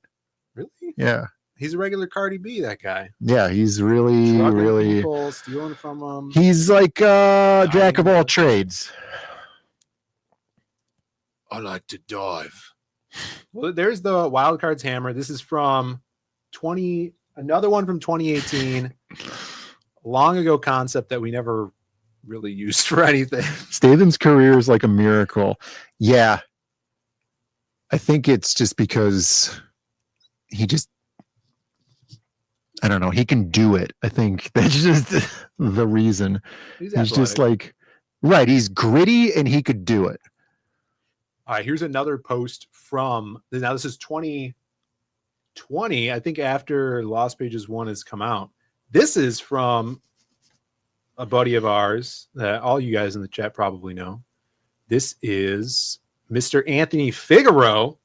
Really? Yeah. He's a regular Cardi B. That guy. Yeah, he's really, Drugging really. people, stealing from them. He's like jack of all trades. I like to dive. Well, there's the Wild Cards hammer. This is from another one from 2018. Long ago concept that we never really used for anything. Statham's career is like a miracle. Yeah. I think it's just because I don't know. He can do it. I think that's just the reason. He's just like, right. He's gritty and he could do it. All right, here's another post from now. This is 2020. I think after Lost Pages 1 has come out. This is from a buddy of ours that all you guys in the chat probably know. This is Mr. Anthony Figaro,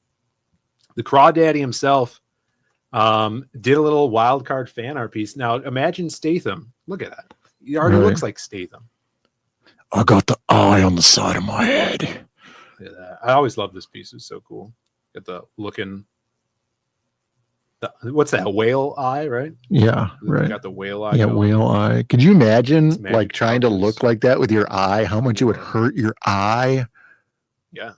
the Crawdaddy himself. Did a little wild card fan art piece. Now imagine Statham. Look at that. He already looks like Statham. I got the eye on the side of my head. I always love this piece. It's so cool. Got the looking. What's that? A whale eye, right? Yeah, right. Got the whale eye. Yeah, whale eye. Could you imagine like trying to powers. look like that with your eye? How much it would hurt your eye? Yeah.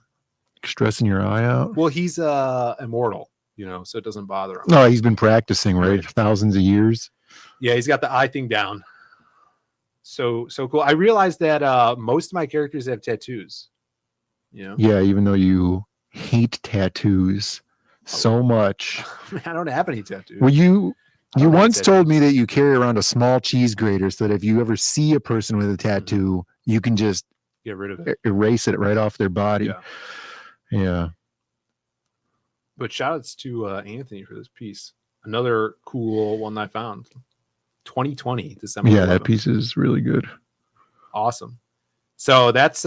Stressing your eye out. Well, he's immortal, so it doesn't bother him. No, he's been practicing, right? Thousands of years. Yeah, he's got the eye thing down. So cool. I realized that most of my characters have tattoos. Yeah, even though you hate tattoos so much. I don't have any tattoos. Well, you once told me that you carry around a small cheese grater so that if you ever see a person with a tattoo, you can just get rid of it, erase it right off their body. Yeah. But shout outs to Anthony for this piece. Another cool one I found. 2020 December. Yeah, 11th. that piece is really good. Awesome. So that's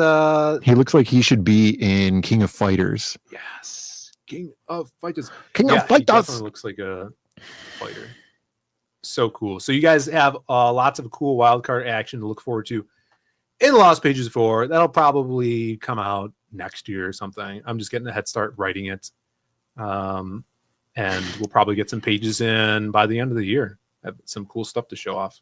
he looks like he should be in King of Fighters. Yes. King of Fighters. King of Fighters. He definitely looks like a fighter. So cool. So you guys have lots of cool wildcard action to look forward to in Lost Pages 4. That'll probably come out next year or something. I'm just getting a head start writing it. And we'll probably get some pages in by the end of the year. Have some cool stuff to show off.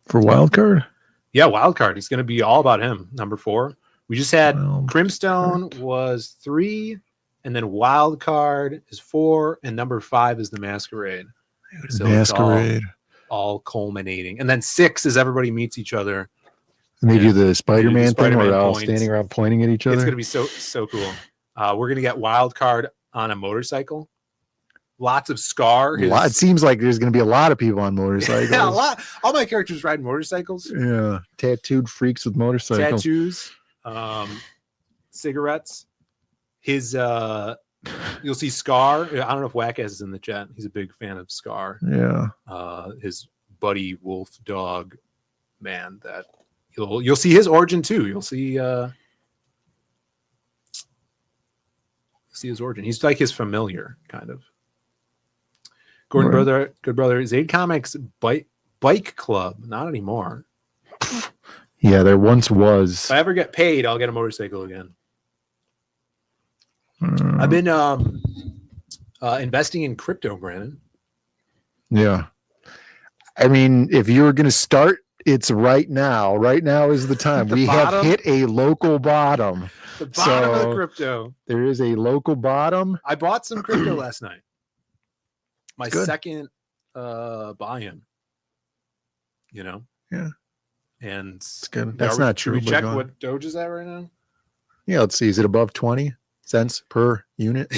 For wildcard? Yeah, Wildcard. It's going to be all about him. Number 4. We just had Crimstone was 3, and then Wildcard is 4, and number 5 is the Masquerade. So Masquerade. It's all culminating. And then 6 is everybody meets each other. And they do the Spider-Man thing where Spider-Man they're all points. standing around pointing at each other. It's going to be so cool. We're going to get Wildcard on a motorcycle. Lots of Scar. It seems like there's going to be a lot of people on motorcycles. Yeah, a lot. All my characters ride motorcycles. Yeah, tattooed freaks with motorcycles. Tattoos, cigarettes. His you'll see Scar. I don't know if Wackass is in the chat. He's a big fan of Scar. Yeah. His buddy wolf dog man that you'll see his origin too. You'll see his origin. He's like his familiar kind of. Gordon brother, good brother. ZAID Comics bike club, not anymore. Yeah, there once was. If I ever get paid, I'll get a motorcycle again. I've been investing in crypto, Brandon. Yeah. I mean, if you were going to start, it's right now. Right now is the time. We have hit a local bottom. The bottom of the crypto. There is a local bottom. I bought some crypto last night. My second buy-in. You know? Yeah. And it's good. That's not true. Should we check what Doge is at right now? Yeah, let's see. Is it above 20 cents per unit?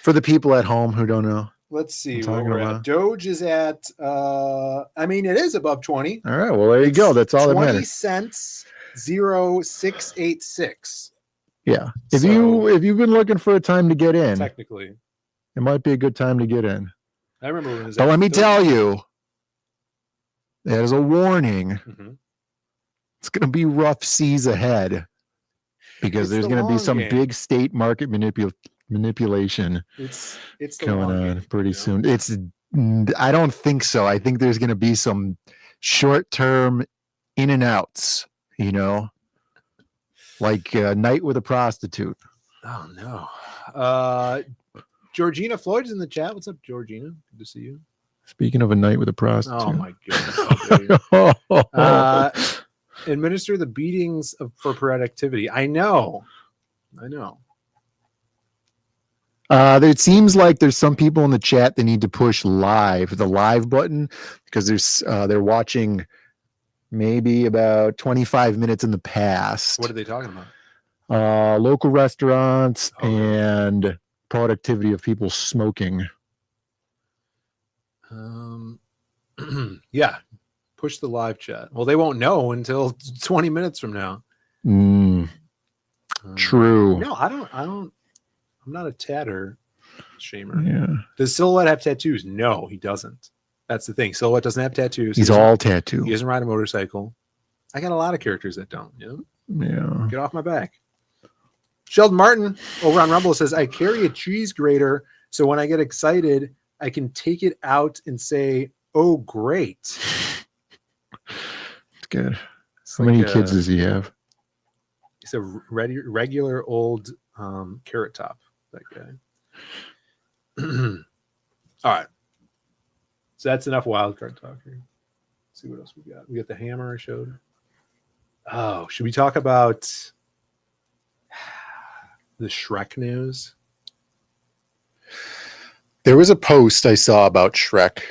For the people at home who don't know. Let's see where we're at. Doge is at I mean, it is above 20. All right. Well, there you go. That's all that matters. 20 cents 0686. Yeah. If you've been looking for a time to get in, technically, it might be a good time to get in. I remember when it was. But let me tell you, there's a warning. It's going to be rough seas ahead because there's going to be some big state market manipulation. It's going on pretty soon. I don't think so. I think there's going to be some short-term in and outs. You know, like a night with a prostitute. Oh no. Georgina Floyd's in the chat. What's up, Georgina? Good to see you. Speaking of a night with a prostitute. Oh my goodness. Administer the beatings for productivity. I know. It seems like there's some people in the chat that need to push the live button, because they're watching maybe about 25 minutes in the past. What are they talking about? Local restaurants and productivity of people smoking. Yeah, push the live chat. Well, they won't know until 20 minutes from now. True. No, I don't. I'm not a tatter shamer. Yeah. Does Silhouette have tattoos? No, he doesn't. That's the thing. Silhouette doesn't have tattoos. He's all tattoo. He doesn't ride a motorcycle. I got a lot of characters that don't. You know? Yeah. Get off my back. Sheldon Martin over on Rumble says, I carry a cheese grater, so when I get excited, I can take it out and say, oh, great. It's good. How many kids does he have? He's a regular old carrot top, that guy. All right. So that's enough wild card talk here. Let's see what else we got. We got the hammer I showed. Oh, should we talk about the Shrek news? There was a post I saw about Shrek.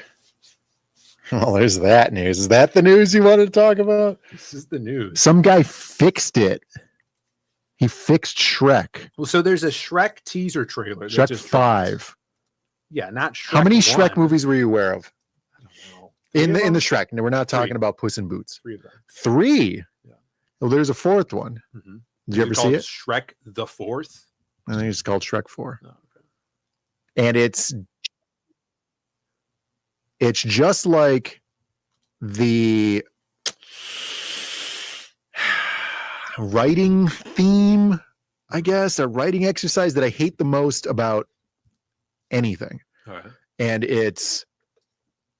Oh, there's that news. Is that the news you wanted to talk about? This is the news. Some guy fixed it. He fixed Shrek. Well, so there's a Shrek teaser trailer. Shrek 5. Yeah, not Shrek. How many 1. Shrek movies were you aware of? I don't know. In the Shrek. No, we're not talking about Puss in Boots. 3 of them. 3? Yeah. Well, there's a 4th one. Mm-hmm. Did you ever see it? Shrek the 4th? I think it's called Shrek 4. Oh, okay. And it's just like the writing theme, I guess, a writing exercise that I hate the most about anything. All right. And it's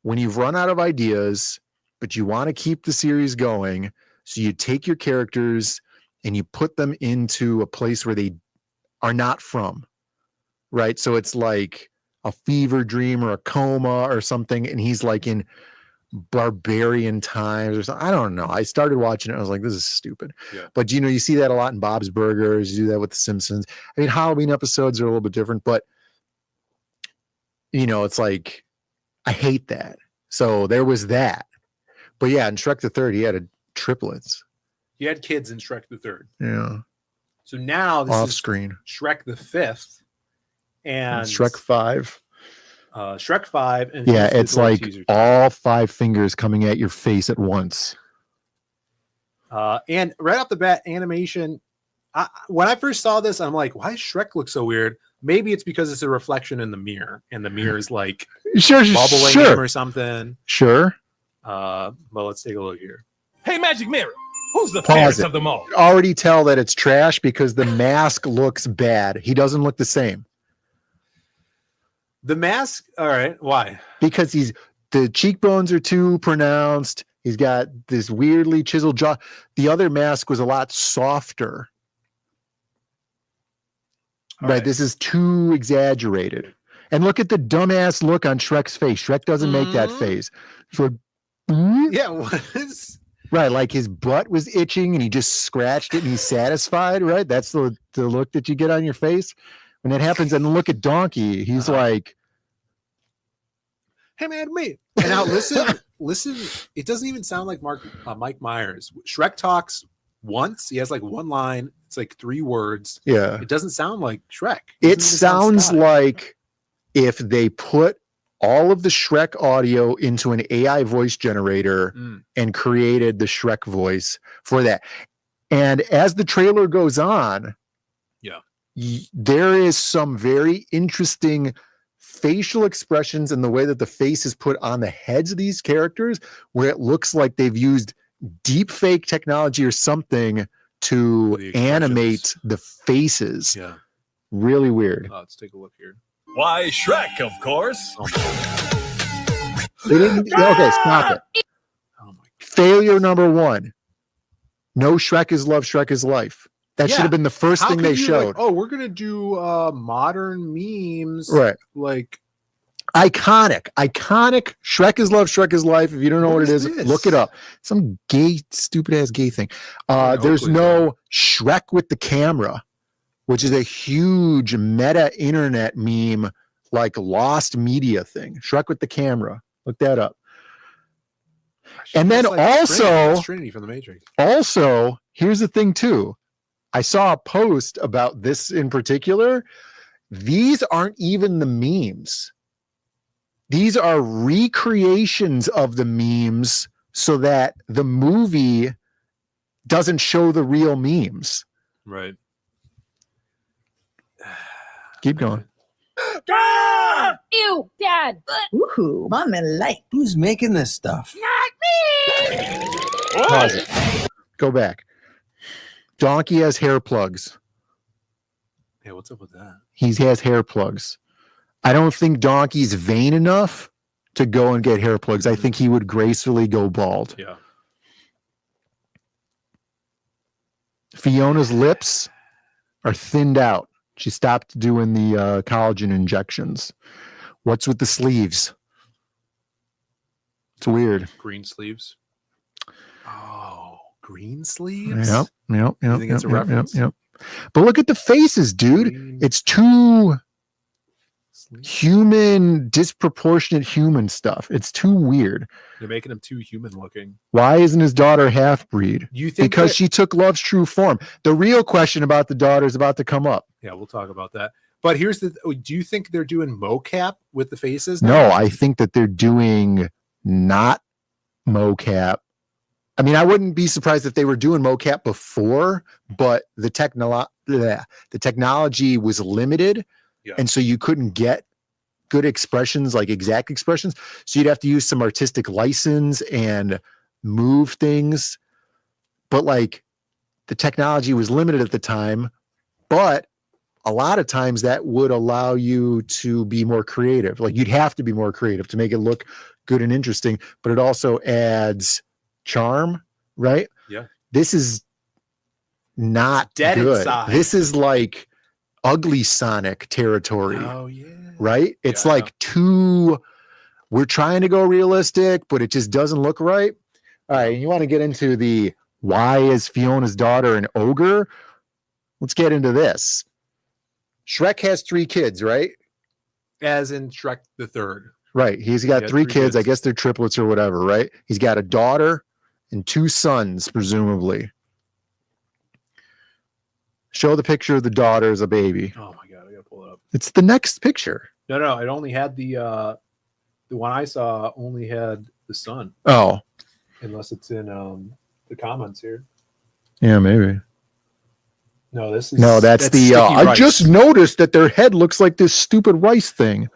when you've run out of ideas, but you want to keep the series going. So you take your characters and you put them into a place where they are not from, right? So it's like a fever dream or a coma or something, and he's like in barbarian times or something. I don't know. I started watching it. I was like, this is stupid. Yeah. But you see that a lot in Bob's Burgers. You do that with The Simpsons. I mean, Halloween episodes are a little bit different, but it's like, I hate that. So there was that. But yeah, in Shrek the Third, he had triplets. He had kids in Shrek the Third. Yeah. So now this off is screen. Shrek the 5th. And Shrek 5. Shrek 5. And Yeah, here's the it's little like teaser. all 5 fingers coming at your face at once. And right off the bat, animation. When I first saw this, I'm like, why does Shrek look so weird? Maybe it's because it's a reflection in the mirror, and the mirror is like bubbling him or something. Sure. Well, let's take a look here. Hey, Magic Mirror, who's the Pause fairest it. of them all? Already tell that it's trash because the mask looks bad. He doesn't look the same. The mask. All right. Why? Because the cheekbones are too pronounced. He's got this weirdly chiseled jaw. The other mask was a lot softer. Right. This is too exaggerated. And look at the dumbass look on Shrek's face. Shrek doesn't make that face. So, yeah, what is... Right, like his butt was itching and he just scratched it and he's satisfied, right? That's the look that you get on your face when that happens. And look at Donkey. He's like, hey man, me. And now listen. It doesn't even sound like Mike Myers. Shrek talks once. He has like one line. It's like 3 words. Yeah. It doesn't sound like Shrek. It sounds like if they put all of the Shrek audio into an AI voice generator and created the Shrek voice for that. And as the trailer goes on, there is some very interesting facial expressions in the way that the face is put on the heads of these characters, where it looks like they've used deep fake technology or something to animate the faces. Yeah. Really weird. Let's take a look here. Why, Shrek, of course. They didn't, okay, stop it. Failure number 1. No Shrek is love, Shrek is life. That should have been the first thing they showed. Like, we're gonna do modern memes, right? Like iconic Shrek is love, Shrek is life. If you don't know what it is, look it up. Some gay, stupid ass gay thing. There's no Shrek with the camera, which is a huge meta internet meme, like lost media thing. Shrek with the camera. Look that up. And then like Trinity from the Matrix. Also, here's the thing too. I saw a post about this in particular. These aren't even the memes. These are recreations of the memes so that the movie doesn't show the real memes. Right. Keep going. Ew, Dad. Ooh, Mama like. Who's making this stuff? Not me. Pause it. Go back. Donkey has hair plugs. Yeah, what's up with that? He has hair plugs. I don't think Donkey's vain enough to go and get hair plugs. I think he would gracefully go bald. Yeah. Fiona's lips are thinned out. She stopped doing the collagen injections. What's with the sleeves? It's weird. Green sleeves. Oh, green sleeves? Yep. You think it's a reference? Yep. But look at the faces, dude. It's too human, disproportionate human stuff. It's too weird. You're making him too human looking. Why isn't his daughter half-breed? You think because she took Love's true form. The real question about the daughter is about to come up. Yeah, we'll talk about that. But here's the do you think they're doing mocap with the faces now? No, I think that they're doing not mocap. I mean, I wouldn't be surprised if they were doing mocap before, but the technology was limited. Yeah. And so you couldn't get good expressions, like exact expressions. So you'd have to use some artistic license and move things. But like the technology was limited at the time, but a lot of times that would allow you to be more creative. Like you'd have to be more creative to make it look good and interesting, but it also adds charm, right? Yeah. This is not dead good. inside. This is like ugly Sonic territory. Oh yeah. Right? It's like we're trying to go realistic, but it just doesn't look right. All right, you want to get into the why is Fiona's daughter an ogre? Let's get into this. Shrek has 3 kids, right? As in Shrek the Third. Right. He's got 3 kids. I guess they're triplets or whatever, right? He's got a daughter and 2 sons, presumably. Show the picture of the daughter as a baby. Oh my God, I gotta pull it up. It's the next picture. No. It only had the one I saw only had the sun. Oh, Unless it's in the comments here. yeah, maybe. No, this is that's the. sticky I rice. just noticed that their head looks like this stupid rice thing.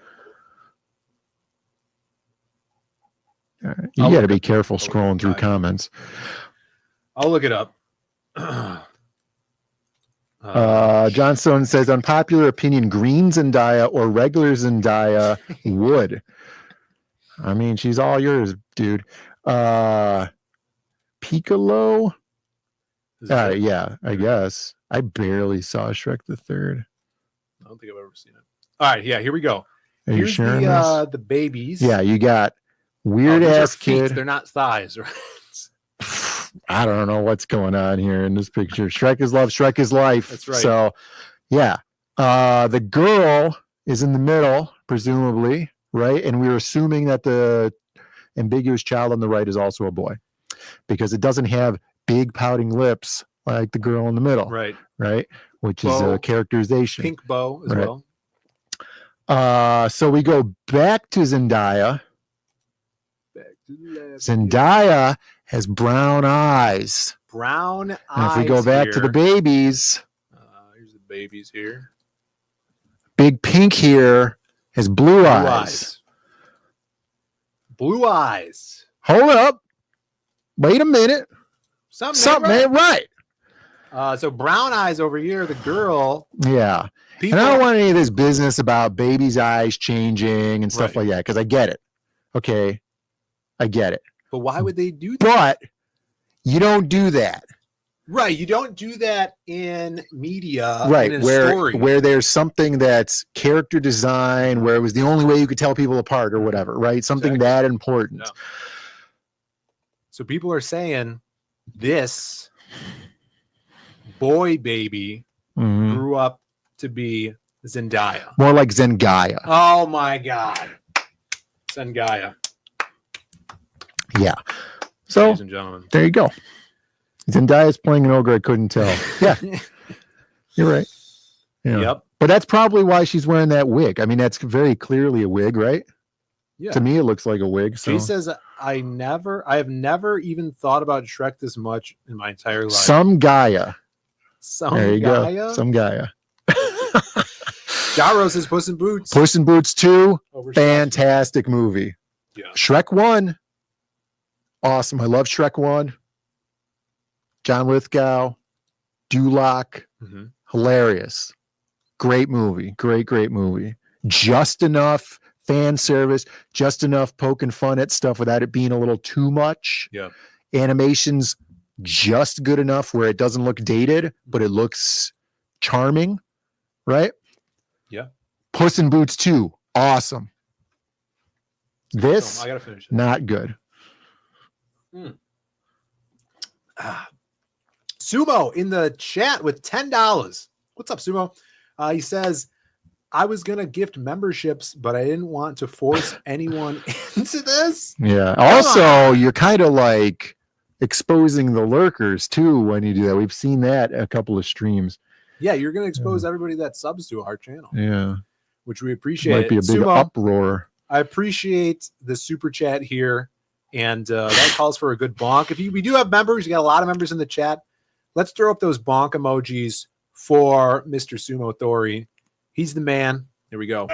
All right. You got to be careful scrolling through comments. I'll look it up. John Stone says, unpopular opinion, green Zendaya or regular Zendaya would. I mean, she's all yours, dude. Piccolo. Yeah, I guess. I barely saw Shrek the Third. I don't think I've ever seen it. All right, yeah, here we go. Are you Here's sharing the babies. Yeah, you got weird these are ass feet. kid. They're not thighs, right? I don't know what's going on here in this picture. Shrek is love, Shrek is life. That's right. So, yeah. The girl is in the middle, presumably, right? And we're assuming that the ambiguous child on the right is also a boy because it doesn't have big pouting lips like the girl in the middle. Right. Right. Which is Bow. a characterization. Pink bow as Right. well. So we go back to Zendaya. Zendaya has brown eyes. Brown eyes. And if we go back to the babies, here's the babies here. Big Pink here has blue eyes. Blue eyes. Hold up. Wait a minute. Something ain't right. So brown eyes over here, the girl. Yeah. And I don't want any of this business about baby's eyes changing and stuff like that because I get it. Okay. I get it. But why would they do that? But you don't do that. Right. You don't do that in media. Right. In a story. Where there's something that's character design, where it was the only way you could tell people apart or whatever, right? Something that important. Yeah. So people are saying this boy baby grew up to be Zendaya. More like Zendaya. Oh my God. Zendaya. Yeah. So ladies and gentlemen, there you go. Zendaya's playing an ogre I couldn't tell. Yeah. You're right. Yeah. Yep. But that's probably why she's wearing that wig. I mean, that's very clearly a wig, right? Yeah. To me, it looks like a wig. So she says, I have never even thought about Shrek this much in my entire life. Some Gaia. There you Gaia? go. Some Gaia. Jaro says Puss in Boots. Puss in Boots 2, Over fantastic movie. Yeah. Shrek 1, awesome. I love Shrek 1. John Lithgow, Duloc, hilarious. Great movie. Great movie. Just enough fan service, just enough poking fun at stuff without it being a little too much. Yeah. Animation's just good enough where it doesn't look dated, but it looks charming, right? Yeah. Puss in Boots 2, awesome. This, I gotta finish it. not good. Sumo in the chat with $10. What's up, Sumo? He says, I was going to gift memberships, but I didn't want to force anyone into this. Yeah. Also, you're kind of like exposing the lurkers too when you do that. We've seen that a couple of streams. Yeah, you're going to expose everybody that subs to our channel. Yeah. Which we appreciate. Might be a big Sumo, uproar. I appreciate the super chat here. And that calls for a good bonk. We do have members. We got a lot of members in the chat. Let's throw up those bonk emojis for Mr. Sumo Thori. He's the man. Here we go.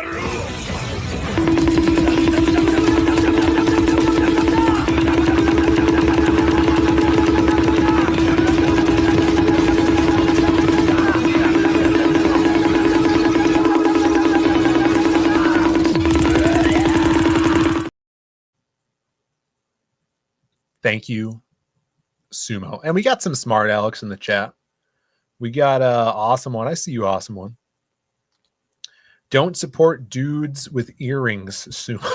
Thank you, Sumo. And we got some smart Alex in the chat. We got awesome one. I see you, awesome one. Don't support dudes with earrings, Sumo.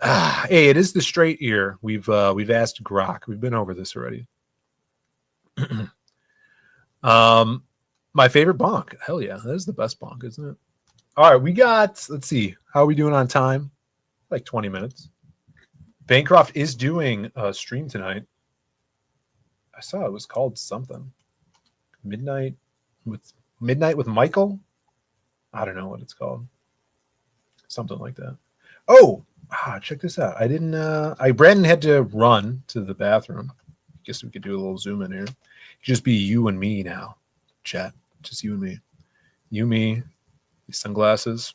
Hey, it is the straight ear. We've asked Grok. We've been over this already. My favorite bonk. Hell yeah, that is the best bonk, isn't it? All right, we got. Let's see. How are we doing on time? Like 20 minutes. Bancroft is doing a stream tonight. I saw it was called something. Midnight with Midnight with Michael. I don't know what it's called. Something like that. Oh, check this out. I didn't. Brandon had to run to the bathroom. Guess we could do a little zoom in here. Just be you and me now, chat. Just you and me. You, me, these sunglasses,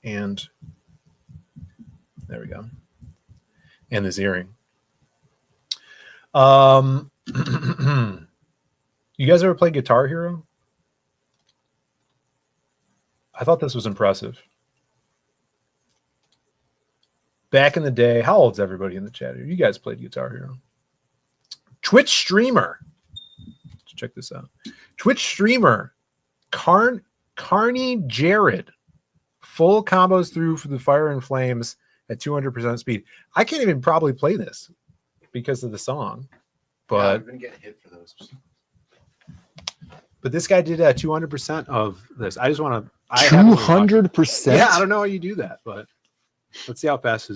and there we go. And this earring. You guys ever play Guitar Hero? I thought this was impressive. Back in the day, how old's everybody in the chat here? You guys played Guitar Hero. Twitch streamer. Let's check this out. Twitch streamer Carney Jared. Full combos through for the Fire and Flames at 200% speed. I can't even probably play this because of the song. But I've been getting hit for those. But this guy did 200% of this. I just want to. 200%. Yeah, I don't know how you do that, but let's see how fast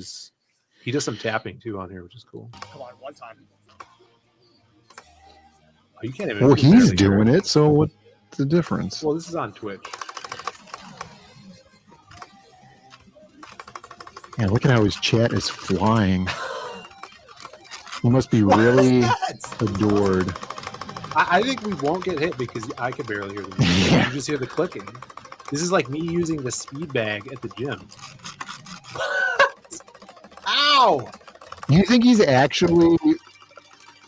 he does some tapping too on here, which is cool. Come on, one time. Oh, you can't even. Well, he's doing it, so what's the difference? Well, this is on Twitch. Yeah, look at how his chat is flying. He must be really adored. I think we won't get hit because I can barely hear the music. You just hear the clicking. This is like me using the speed bag at the gym. Ow! You think he's actually?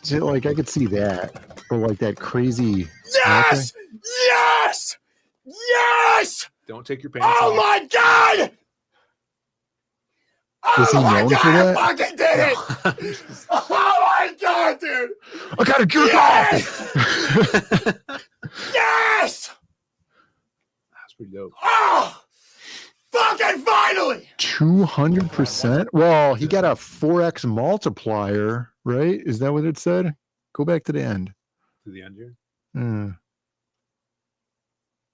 Is it like I could see that, or like that crazy? Yes! Yes! Yes! Don't take your pants off. Oh my god! Is he known for that? I fucking did it! Oh my god, dude! I gotta jerk off! Yes! That's pretty dope. Oh! Fucking finally! 200%. Well, he got a 4x multiplier, right? Is that what it said? Go back to the end. To the end here.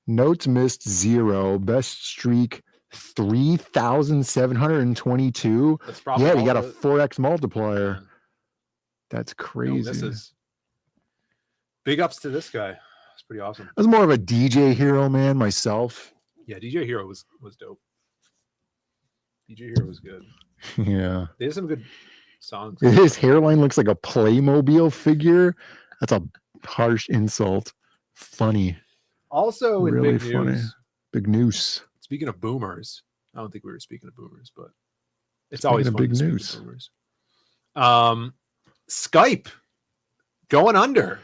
Notes missed 0. Best streak 3,722. Yeah, he got a 4x multiplier. That's crazy. This is big ups to this guy. It's pretty awesome. I was more of a DJ Hero man myself. Yeah, DJ Hero was dope. DJ Hero was good. Yeah. They had some good songs. His hairline looks like a Playmobil figure. That's a harsh insult. Funny. Also in really big funny. news. Big news. Speaking of boomers, I don't think we were speaking of boomers, but it's always fun big to speak news. of boomers. Skype going under,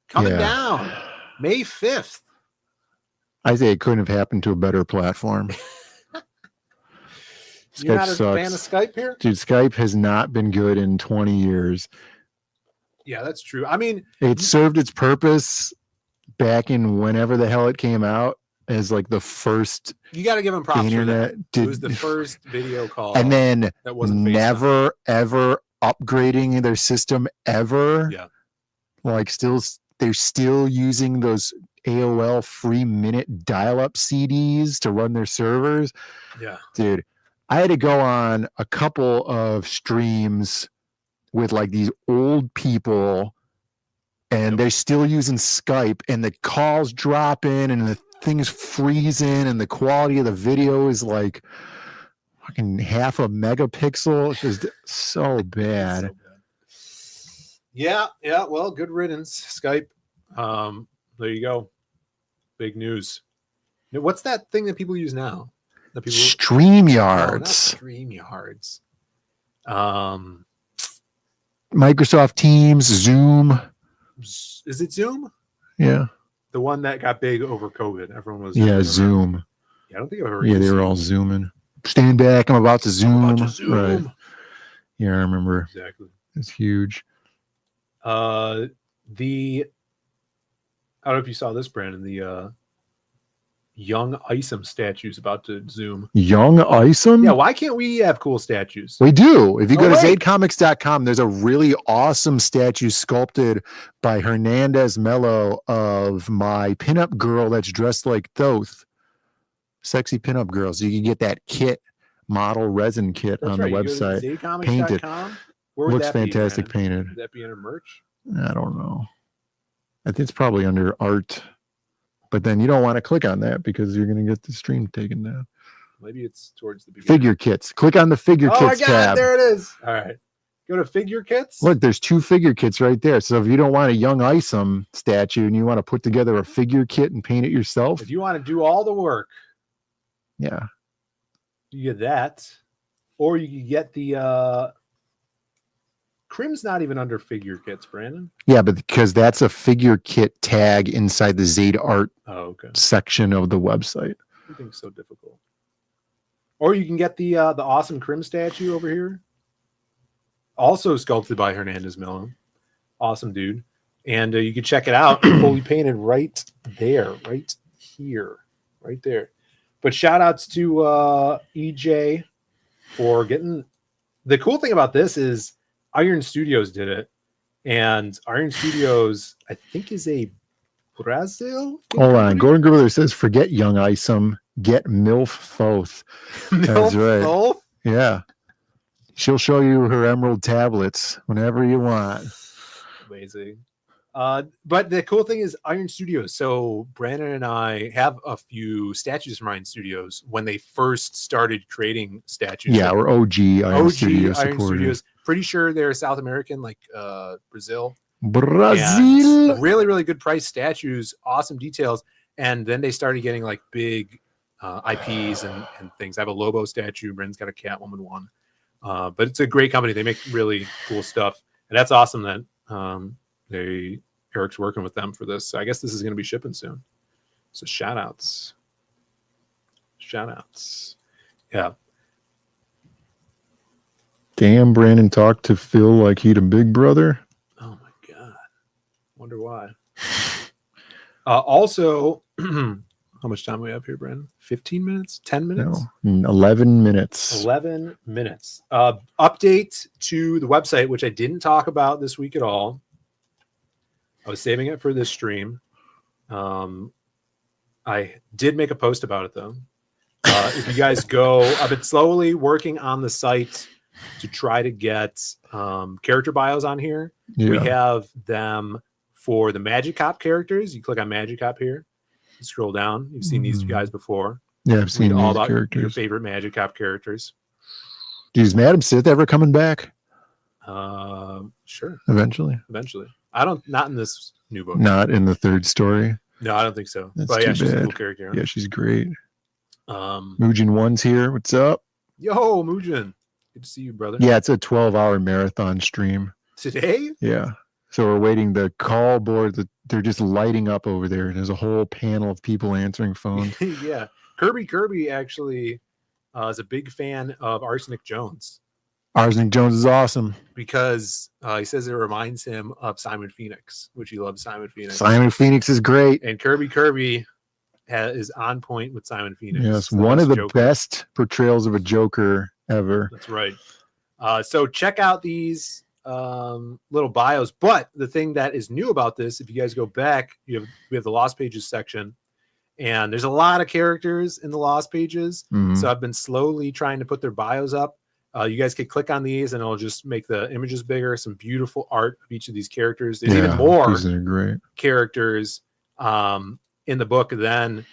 coming down May 5th. I say it couldn't have happened to a better platform. You're not Skype a sucks. fan of Skype here? Dude, Skype has not been good in 20 years. Yeah, that's true. I mean, it served its purpose back in whenever the hell it came out as like the first. You got to give them props internet for that. It was the first video call, and then that wasn't never ever upgrading their system ever. Yeah, like they're still using those AOL free minute dial-up CDs to run their servers. Yeah, dude, I had to go on a couple of streams with like these old people, and they're still using Skype, and the calls drop in, and the thing's freezing, and the quality of the video is like fucking half a megapixel. It's just so bad. Yeah. Well, good riddance, Skype. There you go. Big news. Now, what's that thing that people use now? That people StreamYards. StreamYards. Microsoft Teams, Zoom. Is it Zoom? Yeah. The one that got big over COVID. Everyone was. Zoom. Yeah, I don't think I've ever. Yeah, they were all zooming. Stand back. I'm about to zoom. Right. Yeah, I remember. Exactly. It's huge. I don't know if you saw this, Brandon. The Young Isom statue's about to zoom. Young Isom? Yeah, why can't we have cool statues? We do. If you go to ZAIDComics.com, there's a really awesome statue sculpted by Hernandez Mello of my pinup girl that's dressed like Thoth. Sexy pinup girl. So you can get that kit, model resin kit on the website. Painted. Where would Looks that be, fantastic Brandon? painted. Would that be in a merch? I don't know. I think it's probably under art, but then you don't want to click on that because you're going to get the stream taken down. Maybe it's towards the beginning. Figure kits. Click on the figure Oh my kits God, tab. there it is. All right. Go to figure kits. Look, there's 2 figure kits right there. So if you don't want a Young Isom statue and you want to put together a figure kit and paint it yourself, If you want to do all the work, yeah, you get that. Or you can get the Crim's not even under figure kits, Brandon. yeah, but because that's a figure kit tag inside the ZAID art okay. section of the website. I think it's so difficult. Or you can get the awesome Crim statue over here. Also sculpted by Hernandez Mellon. Awesome dude. And you can check it out. Fully painted right there. Right here. Right there. But shout outs to EJ for getting... The cool thing about this is Iron Studios did it. And Iron Studios, I think, is a Brazil? Hold on. Gordon Gribler says, forget Young Isom. Get MILF Foth. That's right. Foth? Yeah. She'll show you her emerald tablets whenever you want. Amazing. But the cool thing is Iron Studios. So Brandon and I have a few statues from Iron Studios when they first started creating statues. Yeah, or OG Iron Studios Iron supporters. Studios. Pretty sure they're South American, like Brazil. Brazil. And really, really good price statues, awesome details. And then they started getting like big IPs and things. I have a Lobo statue. Brandon's got a Catwoman one. But it's a great company. They make really cool stuff. And that's awesome that Eric's working with them for this. So I guess this is going to be shipping soon. So shout outs. Yeah. Damn, Brandon talked to Phil like he'd a big brother. Oh my God. Wonder why. Also, how much time do we have here, Brandon? 15 minutes? 10 minutes? No, 11 minutes. 11 minutes. Update to the website, which I didn't talk about this week at all. I was saving it for this stream. I did make a post about it, though. If you guys go, I've been slowly working on the site to try to get character bios on here. Yeah. We have them for the Magic Cop characters. You click on Magic Cop here. You scroll down. You've seen these guys before. Yeah, I've seen all these about characters. your favorite Magic Cop characters. Is Madam Sith ever coming back? Sure. Eventually. Not in this new book. Not in the 3rd story. No, I don't think so. That's But yeah, too she's a bad. cool character. Yeah, she's great. Um, Mugen 1's here. What's up? Yo, Mugen. Good to see you, brother. Yeah, it's a 12-hour marathon stream. Today? Yeah. So we're waiting. The call board, they're just lighting up over there. There's a whole panel of people answering phones. Yeah. Kirby actually is a big fan of Arsenic Jones. Arsenic Jones is awesome. Because he says it reminds him of Simon Phoenix, which he loves Simon Phoenix. Simon Phoenix is great. And Kirby is on point with Simon Phoenix. Yes, one of the best portrayals of a Joker ever. That's right. So check out these little bios. But the thing that is new about this, if you guys go back, we have the Lost Pages section. And there's a lot of characters in the Lost Pages. Mhm. So I've been slowly trying to put their bios up. You guys could click on these and it'll just make the images bigger. Some beautiful art of each of these characters. There's even more These are great. characters in the book than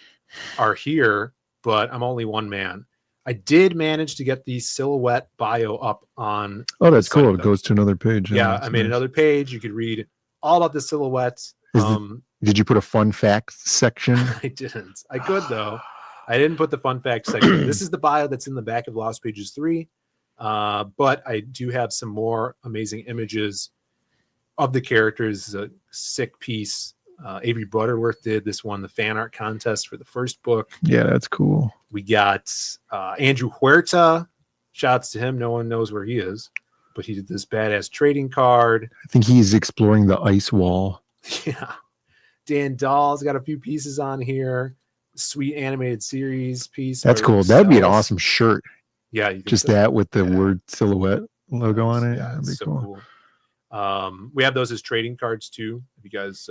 are here, but I'm only one man. I did manage to get the silhouette bio up on. Oh, that's the site, cool. It though. goes to another page. Yeah, that's I made nice. another page. You could read all about the silhouettes. Did you put a fun facts section? I didn't. I could, though. I didn't put the fun fact section. This is the bio that's in the back of Lost Pages 3. But I do have some more amazing images of the characters. A sick piece. Avery Butterworth did this one, the fan art contest for the first book. Yeah, that's cool. We got Andrew Huerta. Shouts to him. No one knows where he is, but he did this badass trading card. I think he's exploring the ice wall. Yeah. Dan Dahl's got a few pieces on here. Sweet animated series piece. That's by cool. That'd be an Cells. awesome shirt. Yeah, you think Just so? that with the word silhouette logo on it. Yeah, That'd be it's so cool. cool. We have those as trading cards too. If you guys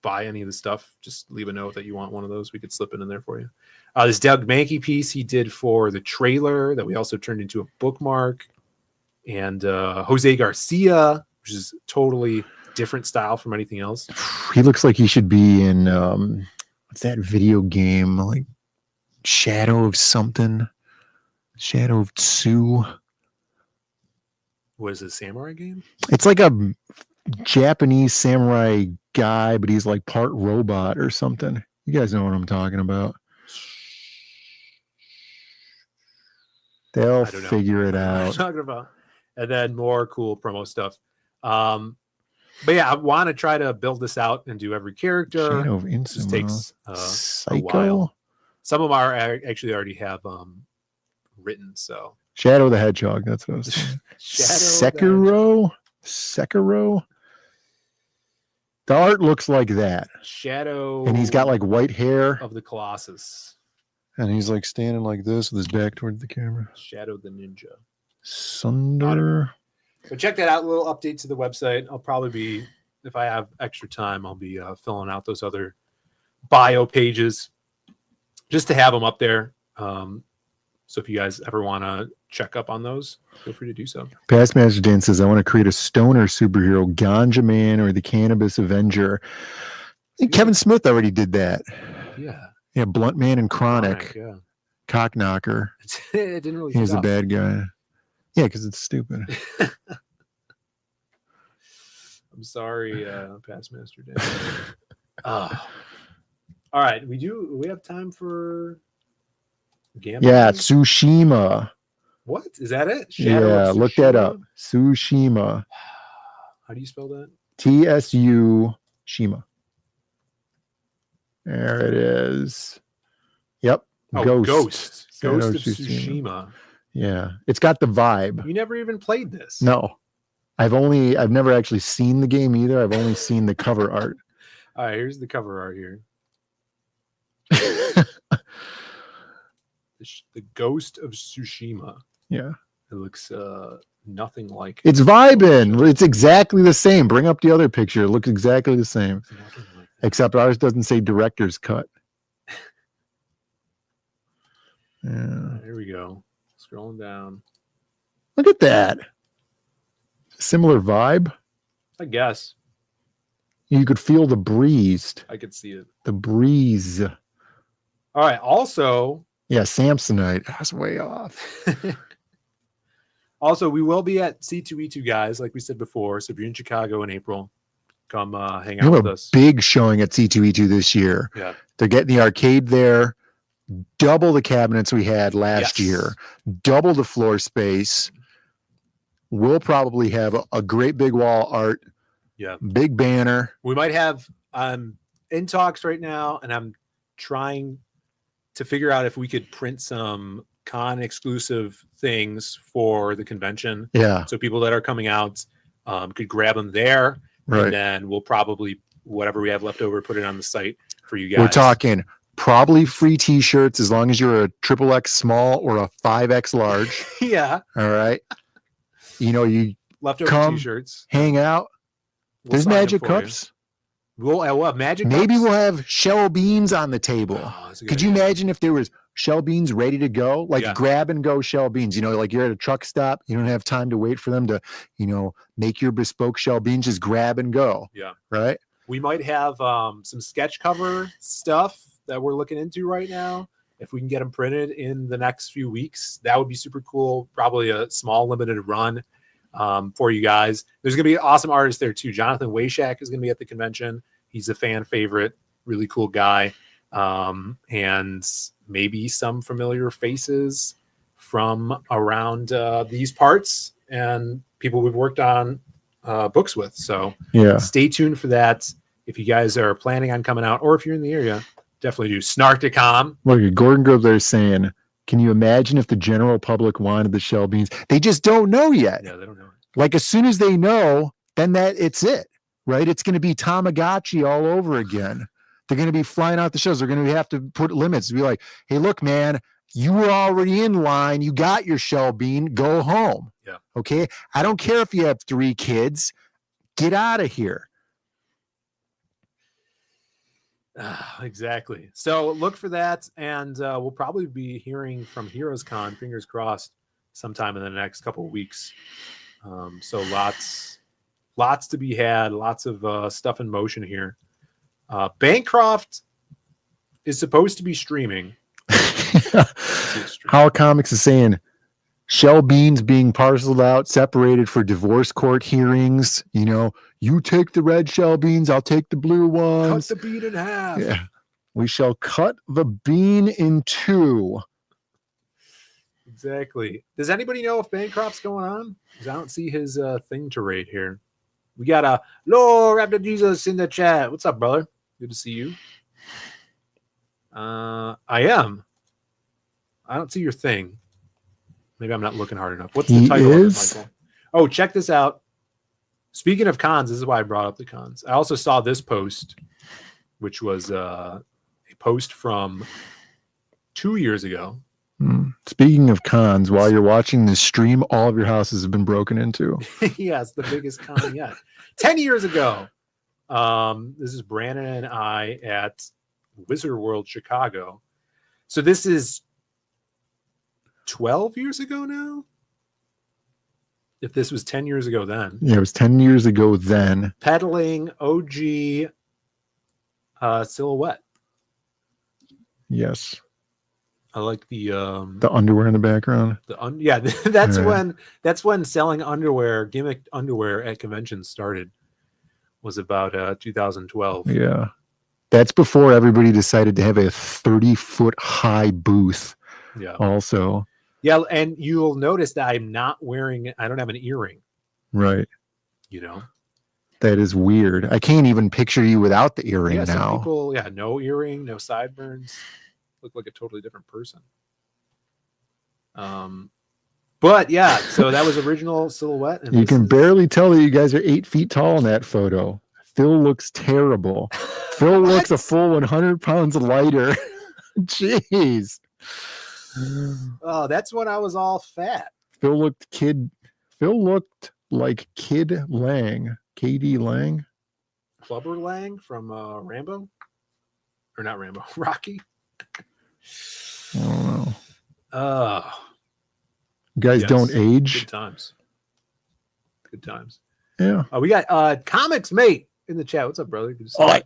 buy any of the stuff, just leave a note that you want one of those. We could slip it in there for you. This Doug Mankey piece he did for the trailer that we also turned into a bookmark. And Jose Garcia, which is totally different style from anything else. He looks like he should be in what's that video game, like Shadow of something, Shadow of Tsu. What is it, a samurai game? It's like a Japanese samurai guy, but he's like part robot or something. You guys know what I'm talking about. They'll figure it out. I'm talking about, and then more cool promo stuff. But yeah, I want to try to build this out and do every character. Shadow of It just takes Psycho. a while. Some of them are actually already have written. So Shadow the Hedgehog. That's what I was saying. Sekiro. The art looks like that. Shadow, and he's got like white hair of the Colossus. And he's like standing like this with his back toward the camera. Shadow the Ninja. Sunder. So check that out. A little update to the website. I'll probably be, if I have extra time, I'll be filling out those other bio pages just to have them up there. So if you guys ever want to check up on those, feel free to do so. Past Master Dan says, I want to create a stoner superhero, Ganja Man or the Cannabis Avenger. I think Kevin Smith already did that. Yeah. Yeah, Blunt Man and Chronic. Yeah. Cock Knocker. It didn't really. He was a stop. bad guy. Yeah, because it's stupid. I'm sorry, Past Master Dan. All right, we have time for gambling? Yeah, Tsushima. What is that? It? Yeah, of look that Tsushima? up. Tsushima. How do you spell that? TSU Shima. There it is. Yep. Oh, Ghost. Shadow Ghost of Tsushima. Tsushima. Yeah, it's got the vibe. You never even played this. No, I've never actually seen the game either. I've only seen the cover art. All right, here's the cover art here. The Ghost of Tsushima. Yeah. It looks nothing like It's vibing. It's exactly the same. Bring up the other picture. It looks exactly the same. Except ours doesn't say director's cut. Yeah. There we go. Scrolling down. Look at that. Similar vibe. I guess. You could feel the breeze. I could see it. The breeze. All right. Also, yeah, Samsonite. That's way off. Also, we will be at C2E2, guys, like we said before. So if you're in Chicago in April, come hang out with us. Big showing at C2E2 this year. Yeah. They're getting the arcade there. Double the cabinets we had last year. Double the floor space. We'll probably have a great big wall art. Yeah. Big banner. We might have in talks right now, and I'm trying to figure out if we could print some con exclusive things for the convention. Yeah. So people that are coming out could grab them there. Right. And then we'll probably, whatever we have left over, put it on the site for you guys. We're talking probably free t-shirts as long as you're a XXX small or a 5X large. Yeah. All right. You know, you leftover come, t-shirts. hang out. We'll There's sign them magic for cups. We'll have magic Maybe cups. we'll have shell beans on the table. Could you imagine if there was shell beans ready to go? Like grab and go shell beans. You know, like you're at a truck stop. You don't have time to wait for them to, you know, make your bespoke shell beans. Just grab and go. Yeah. Right? We might have some sketch cover stuff that we're looking into right now. If we can get them printed in the next few weeks, that would be super cool. Probably a small limited run for you guys. There's going to be awesome artists there too. Jonathan Wayshak is going to be at the convention. He's a fan favorite, really cool guy. And maybe some familiar faces from around these parts and people we've worked on books with. So yeah, stay tuned for that. If you guys are planning on coming out, or if you're in the area, definitely do. Snark.com. Look at Gordon Grove there saying, can you imagine if the general public wanted the shell beans? They just don't know yet. Yeah, they don't know. Like as soon as they know, then it's it, right? It's going to be Tamagotchi all over again. They're going to be flying out the shows. They're going to have to put limits. Be like, hey, look, man, you were already in line. You got your shell bean. Go home. Yeah. Okay. I don't care if you have 3 kids. Get out of here. Exactly. So look for that, and we'll probably be hearing from Heroes Con, fingers crossed, sometime in the next couple of weeks. So lots lots to be had, lots of stuff in motion here. Bancroft is supposed to be streaming. How Comics is saying shell beans being parceled out, separated for divorce court hearings. You know, you take the red shell beans, I'll take the blue ones. Cut the bean in half. Yeah. We shall cut the bean in two. Exactly. Does anybody know if Bancroft's going on? Because I don't see his thing to rate here. We got a Lord Raptor Jesus in the chat. What's up, brother? Good to see you. I am. I don't see your thing. Maybe I'm not looking hard enough. What's the title of it, Michael? Oh, check this out. Speaking of cons, this is why I brought up the cons. I also saw this post, which was a post from 2 years ago. Speaking of cons, while you're watching this stream, all of your houses have been broken into. Yes, the biggest con yet. 10 years ago. This is Brandon and I at Wizard World Chicago. So this is 12 years ago now? If this was 10 years ago then. Yeah, it was 10 years ago then. Peddling OG silhouette. Yes. I like the underwear in the background. That's when selling underwear, gimmick underwear at conventions started. Was about 2012. Yeah. That's before everybody decided to have a 30-foot high booth. Yeah. Also. Yeah, and you'll notice that I don't have an earring. Right. You know. That is weird. I can't even picture you without the earring now. Some people, no earring, no sideburns. Look like a totally different person. But yeah, so that was original silhouette. And you can barely tell that you guys are 8 feet tall in that photo. Phil looks terrible. Phil looks a full 100 pounds lighter. Jeez. Oh, that's when I was all fat. Phil looked like Kid Lang. KD Lang. Clubber Lang from Rambo. Or not Rambo, Rocky. I don't know. You guys don't age. Good times. Good times. Yeah. We got Comics Mate in the chat. What's up, brother? Good to see you.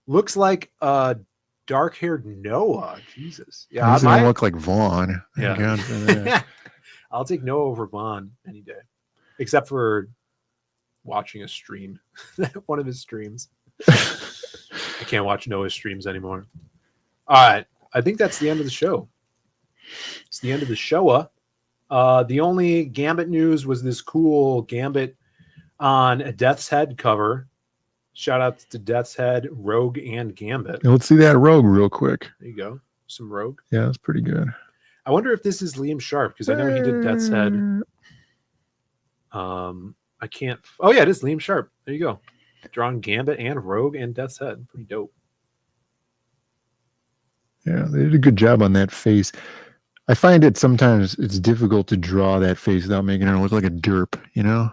Looks like dark-haired Noah. Jesus. Yeah, he doesn't look like Vaughn. Yeah. I'll take Noah over Vaughn any day, except for watching a stream. One of his streams. I can't watch Noah's streams anymore. All right. I think that's the end of the show. It's the end of the show. The only Gambit news was this cool Gambit on a Death's Head cover. Shout out to Death's Head, Rogue, and Gambit. Let's see that Rogue real quick. There you go. Some Rogue. Yeah, that's pretty good. I wonder if this is Liam Sharp, because I know he did Death's Head. I can't. Oh, yeah, it is Liam Sharp. There you go. Drawing Gambit and Rogue and Death's Head. Pretty dope. Yeah, they did a good job on that face. I find it sometimes it's difficult to draw that face without making her look like a derp, you know?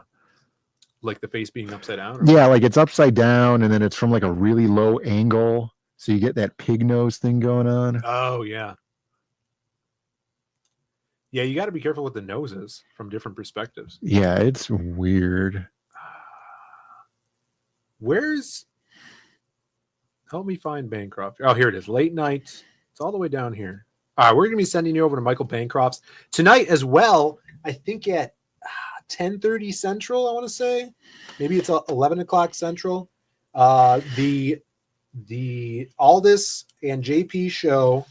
Like the face being upside down? Yeah, like it's upside down and then it's from like a really low angle. So you get that pig nose thing going on. Oh, yeah. Yeah, you got to be careful with the noses from different perspectives. Yeah, it's weird. Help me find Bancroft. Oh, here it is. Late night. It's all the way down here. All right, we're going to be sending you over to Michael Bancroft's tonight as well. I think at 10:30 Central, I want to say. Maybe it's 11 o'clock Central. The Aldis and JP show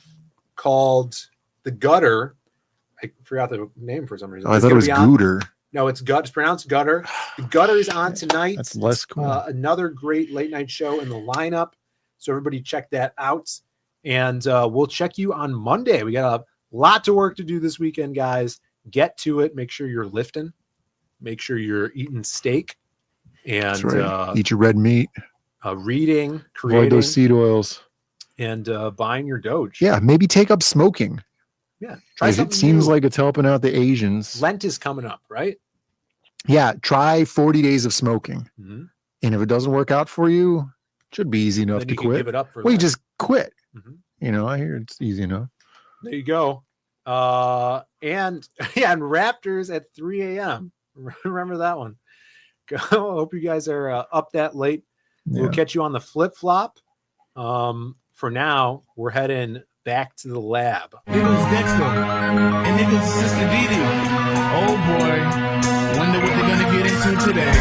called The Gutter. I forgot the name for some reason. Oh, I thought it was Gooter. No, it's pronounced Gutter. The Gutter is on tonight. That's less cool. Another great late night show in the lineup. So everybody check that out. And we'll check you on Monday. We got a lot of work to do this weekend, guys. Get to it. Make sure you're lifting. Make sure you're eating steak. And that's right. Eat your red meat. Reading, creating. Avoid those seed oils. And buying your Doge. Yeah, maybe take up smoking. Yeah. It seems like it's helping out the Asians. Lent is coming up, right? Yeah, try 40 days of smoking. Mm-hmm. And if it doesn't work out for you, it should be easy enough then to you can quit. Give it up for you just quit. Mm-hmm. You know, I hear it's easy enough. There you go. And Raptors at 3 a.m. Remember that one. Hope you guys are up that late. We'll catch you on the flip flop. For now, we're heading back to the lab. It was Dexter and it was Sister Didi. Oh boy, wonder what they're gonna get into today.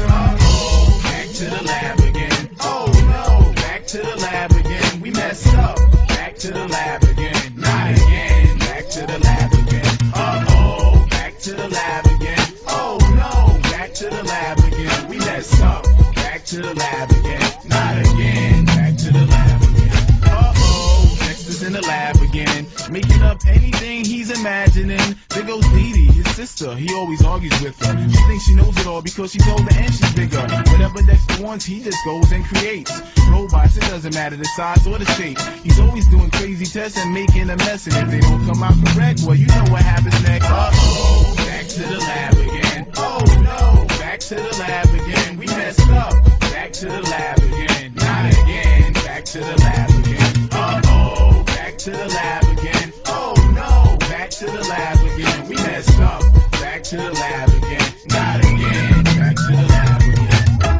Uh-oh, back to the lab again. Oh no, back to the lab again. We messed up. Back to the lab again. Not again. Back to the lab again. Uh-oh, back to the lab again. Oh no, back to the lab again. We messed up. Back to the lab again. Not again. Back to the lab again. Uh-oh, Dexter's in the lab again. Making up anything he's imagining. There goes Didi, his sister. He always argues with her. She thinks she knows it all because she's older and she's bigger. Whatever Dexter wants, he just goes and creates. Robots, it doesn't matter the size or the shape. He's always doing crazy tests and making a mess. And if they don't come out correct, well, you know what happens next. Uh-oh, back to the lab again. Oh no, back to the lab again. We messed up. Back to the lab again. Not again. Back to the lab again. Uh-oh, back to the lab again. Oh no, back to the lab again. We messed up. Back to the lab again. Not again. Back to the lab again.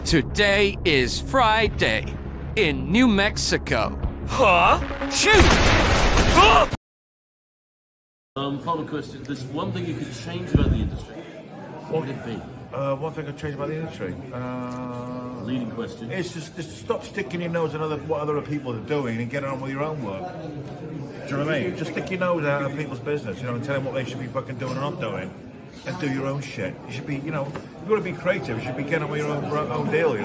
Today is Friday in New Mexico. Huh? Shoot! Final question. There's one thing you could change about the industry. What would it be? One thing I'd change about the industry. Leading question. It's just stop sticking your nose in what other people are doing and get on with your own work. Do you know what I mean? Just stick your nose out of people's business, and tell them what they should be fucking doing and not doing, and do your own shit. You should be, if you want to be creative, you should be getting on with your own deal,